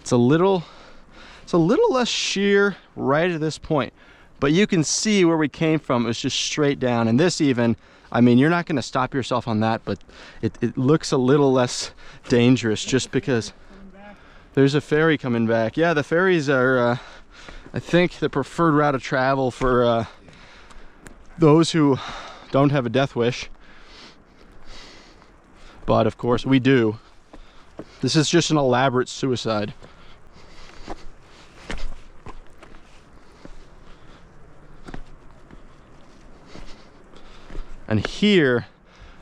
It's a little less sheer right at this point, but you can see where we came from. It was just straight down, and this even, I mean, you're not going to stop yourself on that, but it looks a little less dangerous just because there's a ferry coming back. Yeah, the ferries are I think the preferred route of travel for those who don't have a death wish, but of course we do. This is just an elaborate suicide. And here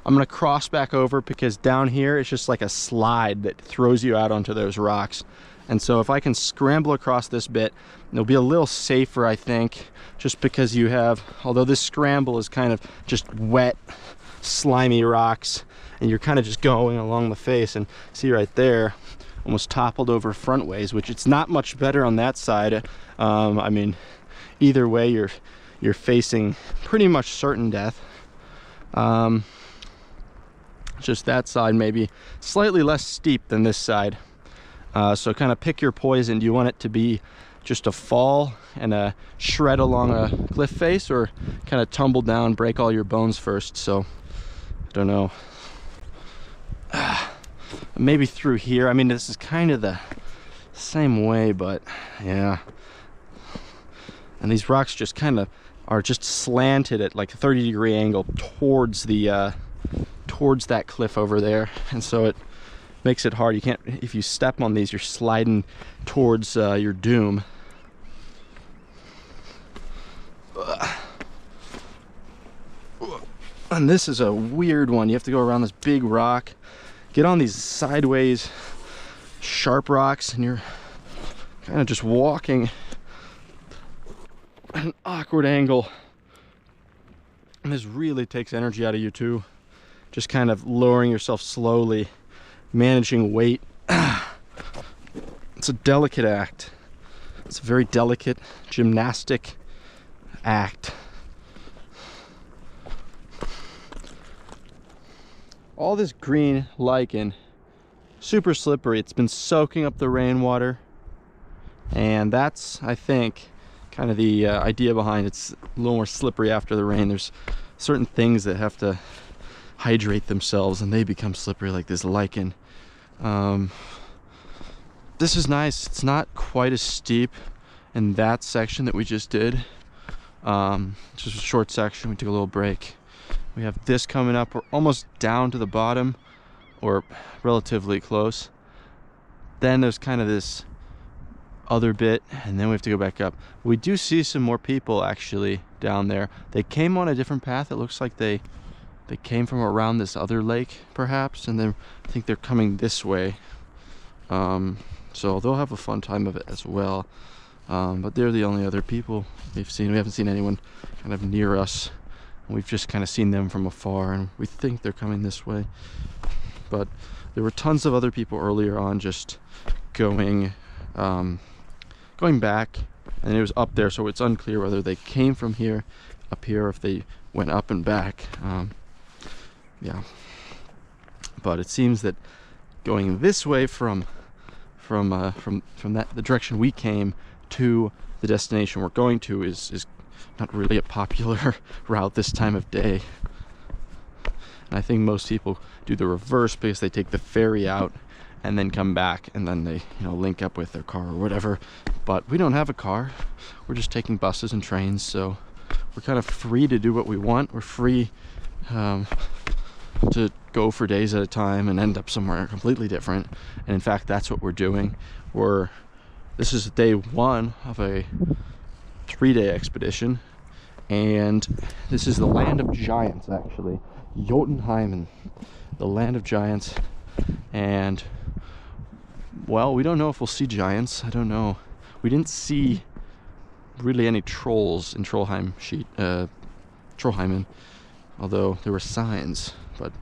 I'm gonna cross back over because down here it's just like a slide that throws you out onto those rocks. And so if I can scramble across this bit, it'll be a little safer, I think, just because you have, although this scramble is kind of just wet, slimy rocks, and you're kind of just going along the face, and see right there, almost toppled over front ways, which it's not much better on that side. I mean, either way, you're facing pretty much certain death. Just that side maybe slightly less steep than this side. So kind of pick your poison. Do you want it to be just a fall and a shred along a cliff face, or kind of tumble down, break all your bones first? So I don't know. Maybe through here. I mean, this is kind of the same way, but yeah. And these rocks just kind of are just slanted at like a 30-degree angle towards the towards that cliff over there, and so it makes it hard. You can't, if you step on these, you're sliding towards your doom. And this is a weird one. You have to go around this big rock, get on these sideways sharp rocks, and you're kind of just walking at an awkward angle. And this really takes energy out of you too. Just kind of lowering yourself slowly, managing weight. It's a delicate act. It's a very delicate gymnastic act. All this green lichen, super slippery. It's been soaking up the rainwater, and that's, I think, kind of the idea behind it. It's a little more slippery after the rain. There's certain things that have to hydrate themselves and they become slippery, like this lichen. This is nice. It's not quite as steep in that section that we just did. Just a short section. We took a little break. We have this coming up. We're almost down to the bottom, or relatively close. Then there's kind of this other bit, and then we have to go back up. We do see some more people actually down there. They came on a different path. It looks like they came from around this other lake perhaps, and then I think they're coming this way. So they'll have a fun time of it as well. But they're the only other people we've seen. We haven't seen anyone kind of near us. We've just kind of seen them from afar, and we think they're coming this way. But there were tons of other people earlier on just going back, and it was up there, so it's unclear whether they came from here up here if they went up and back. Yeah, but it seems that going this way from the direction we came to the destination we're going to is not really a popular route this time of day. And I think most people do the reverse because they take the ferry out and then come back and then they, link up with their car or whatever. But we don't have a car. We're just taking buses and trains, so we're kind of free to do what we want. We're free to go for days at a time and end up somewhere completely different. And in fact, that's what we're doing. This is day one of a 3-day expedition, and this is the land of giants, actually. Jotunheimen, the land of giants. And well, we don't know if we'll see giants. I don't know. We didn't see really any trolls in Trollheimen, although there were signs, but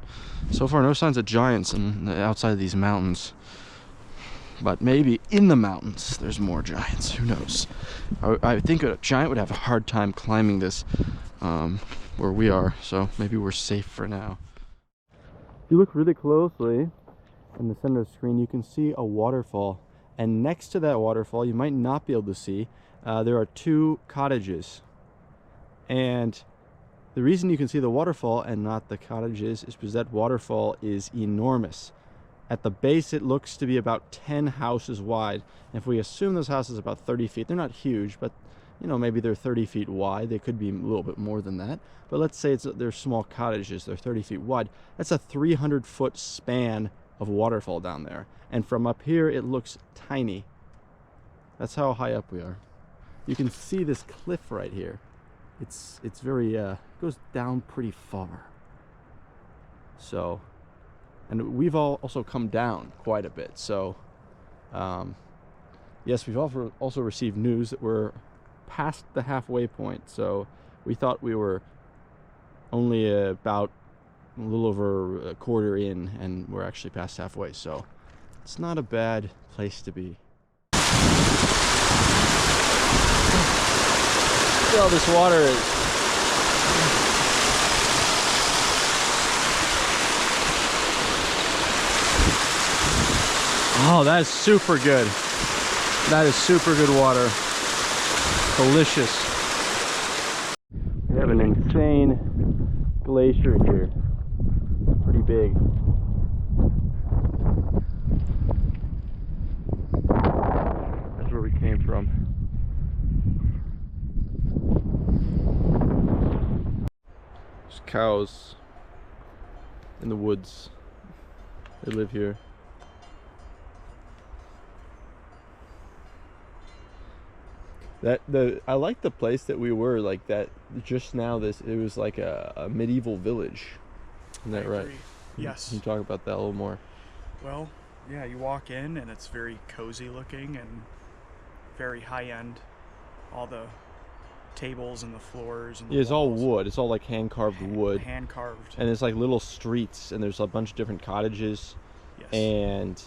so far no signs of giants outside of these mountains. But maybe in the mountains there's more giants, who knows. I think a giant would have a hard time climbing this where we are, so maybe we're safe for now. If you look really closely in the center of the screen, you can see a waterfall, and next to that waterfall, you might not be able to see, there are 2 cottages. And the reason you can see the waterfall and not the cottages is because that waterfall is enormous. At the base, it looks to be about 10 houses wide. And if we assume those houses are about 30 feet, they're not huge, but maybe they're 30 feet wide. They could be a little bit more than that. But let's say they're small cottages, they're 30 feet wide. That's a 300-foot span of waterfall down there. And from up here, it looks tiny. That's how high up we are. You can see this cliff right here. It's very, it goes down pretty far. So, and we've also come down quite a bit. So, yes, we've also received news that we're past the halfway point. So we thought we were only about a little over a quarter in, and we're actually past halfway. So it's not a bad place to be. Look at all this water is. Oh, that is super good. That is super good water. Delicious. We have an insane glacier here. Pretty big. That's where we came from. There's cows in the woods. They live here. I like the place that we were, like that just now. It was like a medieval village. Isn't that right? Yes. Can you talk about that a little more? Well, yeah, you walk in and it's very cozy looking and very high end. All the tables and the floors and the it's all walls. wood. It's all like hand carved wood. Hand carved. And it's like little streets, and there's a bunch of different cottages. Yes. And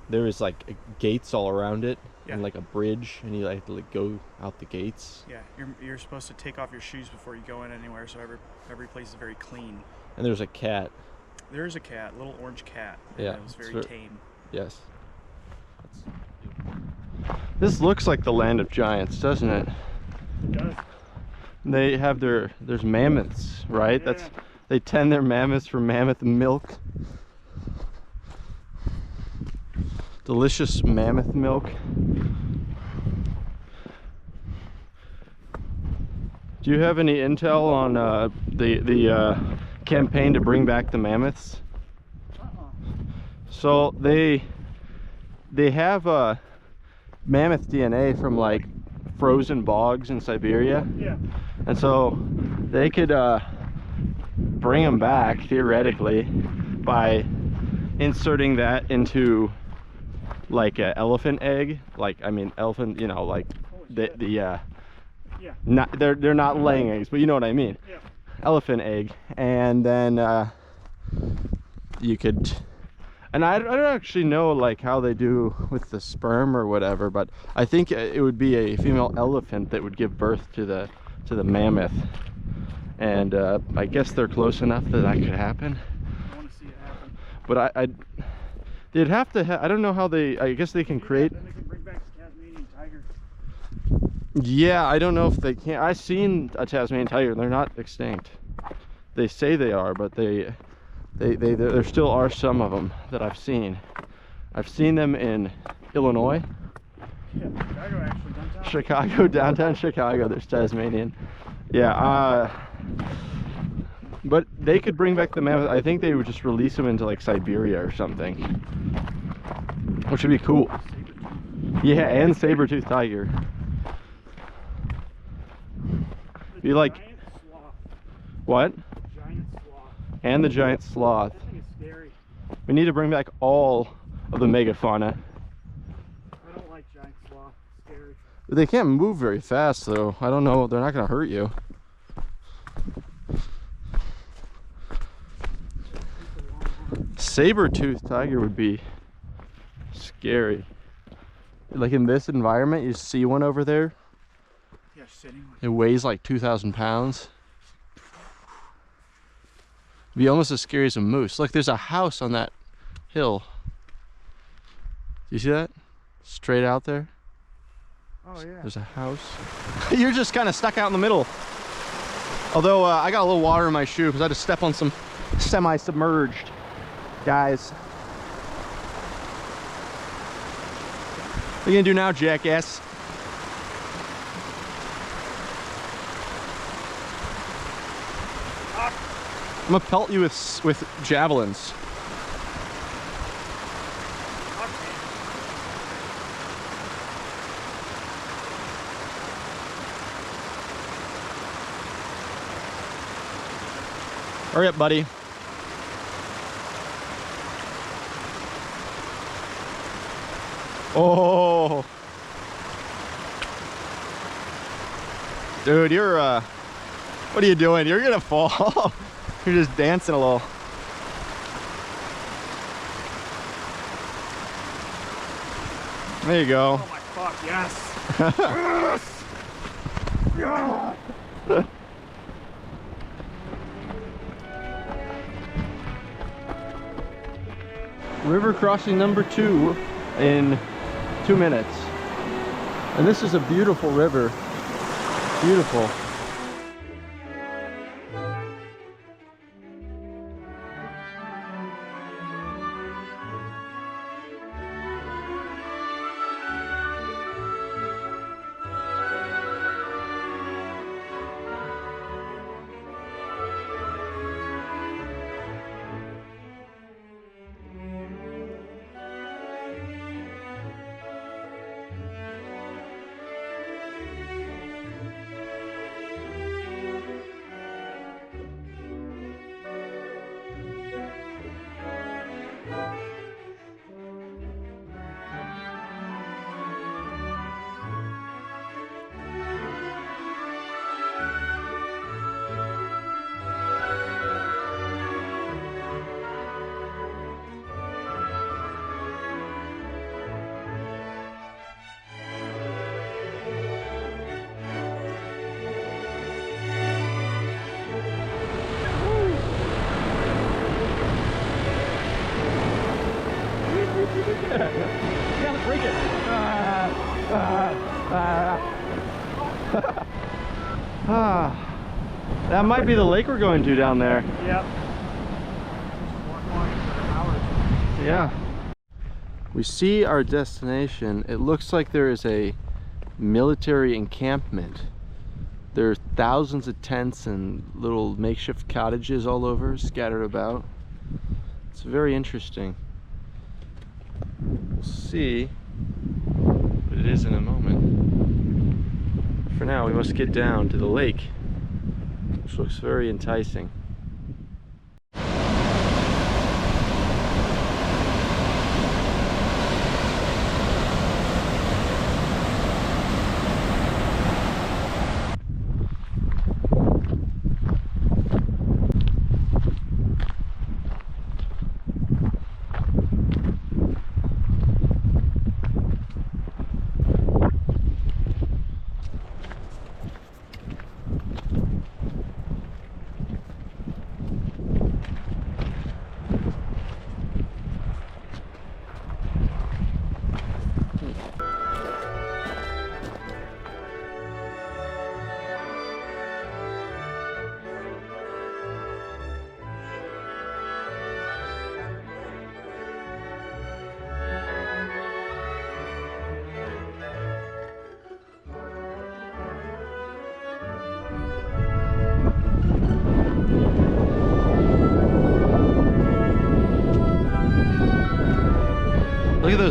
there is like gates all around it. Yeah. And like a bridge, and you like to go out the gates. Yeah, you're supposed to take off your shoes before you go in anywhere, so every place is very clean. And there's a cat. There's a cat, little orange cat. Yeah, It was very tame. Yes. This looks like the land of giants, doesn't it? It does. They have there's mammoths, right? Yeah. They tend their mammoths for mammoth milk. Delicious mammoth milk. Do you have any intel on the campaign to bring back the mammoths? So they have mammoth DNA from like frozen bogs in Siberia. Yeah. And so they could bring them back theoretically by inserting that into like an elephant egg, elephant, like yeah. not they're not laying eggs, but you know what I mean. Yeah. Elephant egg, and then you could, and I don't actually know like how they do with the sperm or whatever, but I think it would be a female elephant that would give birth to the to the mammoth. And I guess they're close enough that that could happen. I want to see it happen. But they'd have to. I don't know how they. I guess they can create. Then they can bring back the Tasmanian tiger. Yeah, I don't know if they can. I've seen a Tasmanian tiger. They're not extinct. They say they are, but there still are some of them that I've seen. I've seen them in Illinois, Yeah, Chicago actually, downtown. Chicago, downtown Chicago. There's Tasmanian. Yeah, but they could bring back the mammoth. I think they would just release them into like Siberia or something, which would be cool. Yeah, and saber-toothed tiger. Be like, Giant sloth. what? Giant sloth. And the giant sloth. That thing is scary. We need to bring back all of the megafauna. I don't like giant sloth. It's scary. They can't move very fast though. I don't know, they're not gonna hurt you. Saber-toothed tiger would be scary. Like in this environment, you see one over there. Yeah, sitting. It weighs like 2,000 pounds. It'd be almost as scary as a moose. Look, there's a house on that hill. Do you see that? Straight out there. Oh yeah. There's a house. You're just kind of stuck out in the middle. Although I got a little water in my shoe because I had to step on some semi-submerged guys. What are you gonna do now, jackass? I'm gonna pelt you with javelins. Hurry up, buddy. Oh, dude, you're what are you doing? You're gonna fall. You're just dancing a little. There you go. Oh my fuck, yes. Yes. Yeah. River crossing number 2 in 2 minutes. And this is a beautiful river. Beautiful. Yeah, break it. That might be the lake we're going to down there. Yep. Yeah. We see our destination. It looks like there is a military encampment. There are thousands of tents and little makeshift cottages all over, scattered about. It's very interesting. We'll see what it is in a moment. For now, we must get down to the lake, which looks very enticing.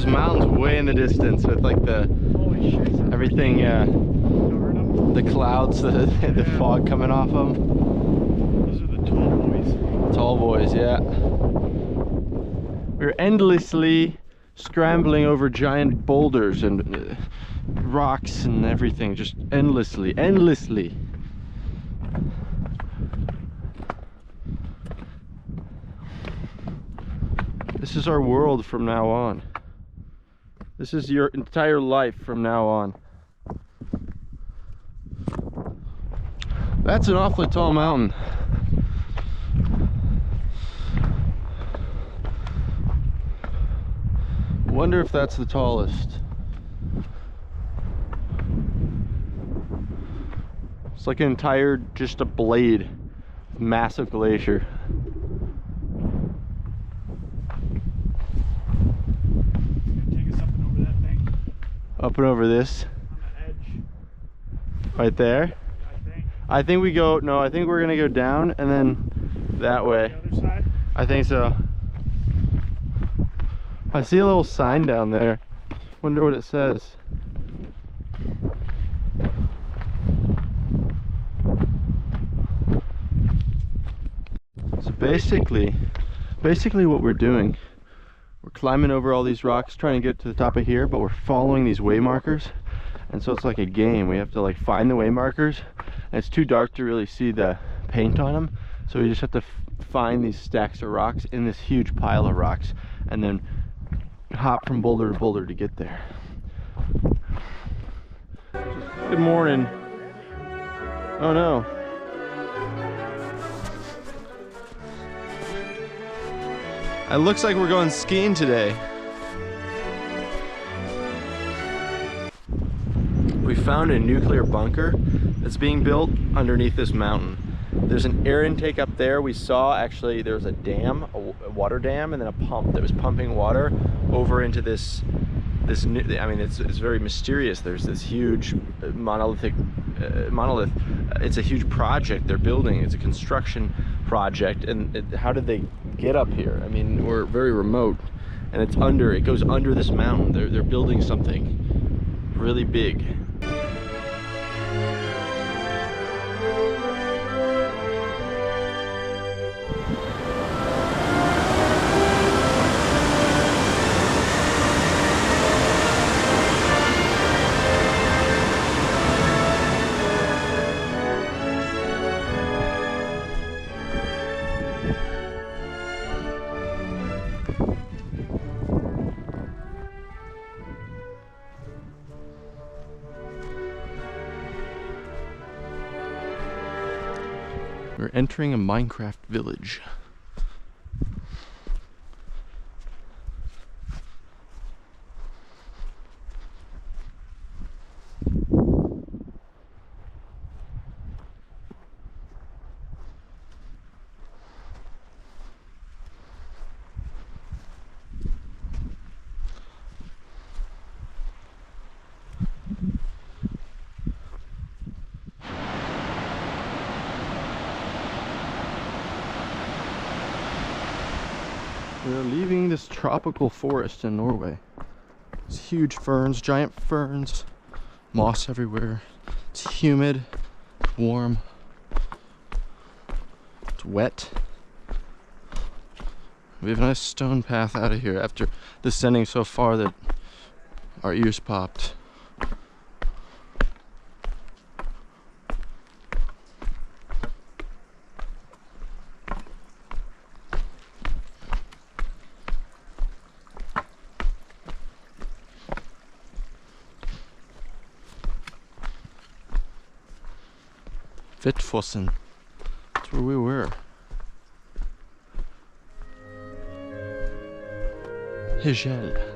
those mountains way in the distance with like the Holy shit. everything, Covering them. the clouds, the fog coming off them. Those are the tall boys. Tall boys, yeah. We're endlessly scrambling over giant boulders and rocks and everything, just endlessly. This is our world from now on. This is your entire life from now on. That's an awfully tall mountain. Wonder if that's the tallest. It's like an entire, just a blade, massive glacier. Take us up and over that thing. Up and over this, On the edge. right there. I think we go, no, I think we're gonna go down and then that way. The other side? I think so. I see a little sign down there. Wonder what it says. So basically what we're doing, we're climbing over all these rocks trying to get to the top of here, but we're following these way markers. And so it's like a game. We have to like find the way markers, and it's too dark to really see the paint on them. So we just have to find these stacks of rocks in this huge pile of rocks and then hop from boulder to boulder to get there. Good morning. Oh no. It looks like we're going skiing today. We found a nuclear bunker that's being built underneath this mountain. There's an air intake up there. We saw actually there's a dam, a water dam, and then a pump that was pumping water over into this I mean, it's very mysterious. There's this huge monolith. It's a huge project they're building. It's a construction project. And how did they get up here? I mean, we're very remote, and it goes under this mountain. They're building something really big. We're entering a Minecraft village. We're leaving this tropical forest in Norway. It's huge ferns, giant ferns, moss everywhere. It's humid, warm, it's wet. We have a nice stone path out of here after descending so far that our ears popped. Vitfossen. That's where we were. Hegel.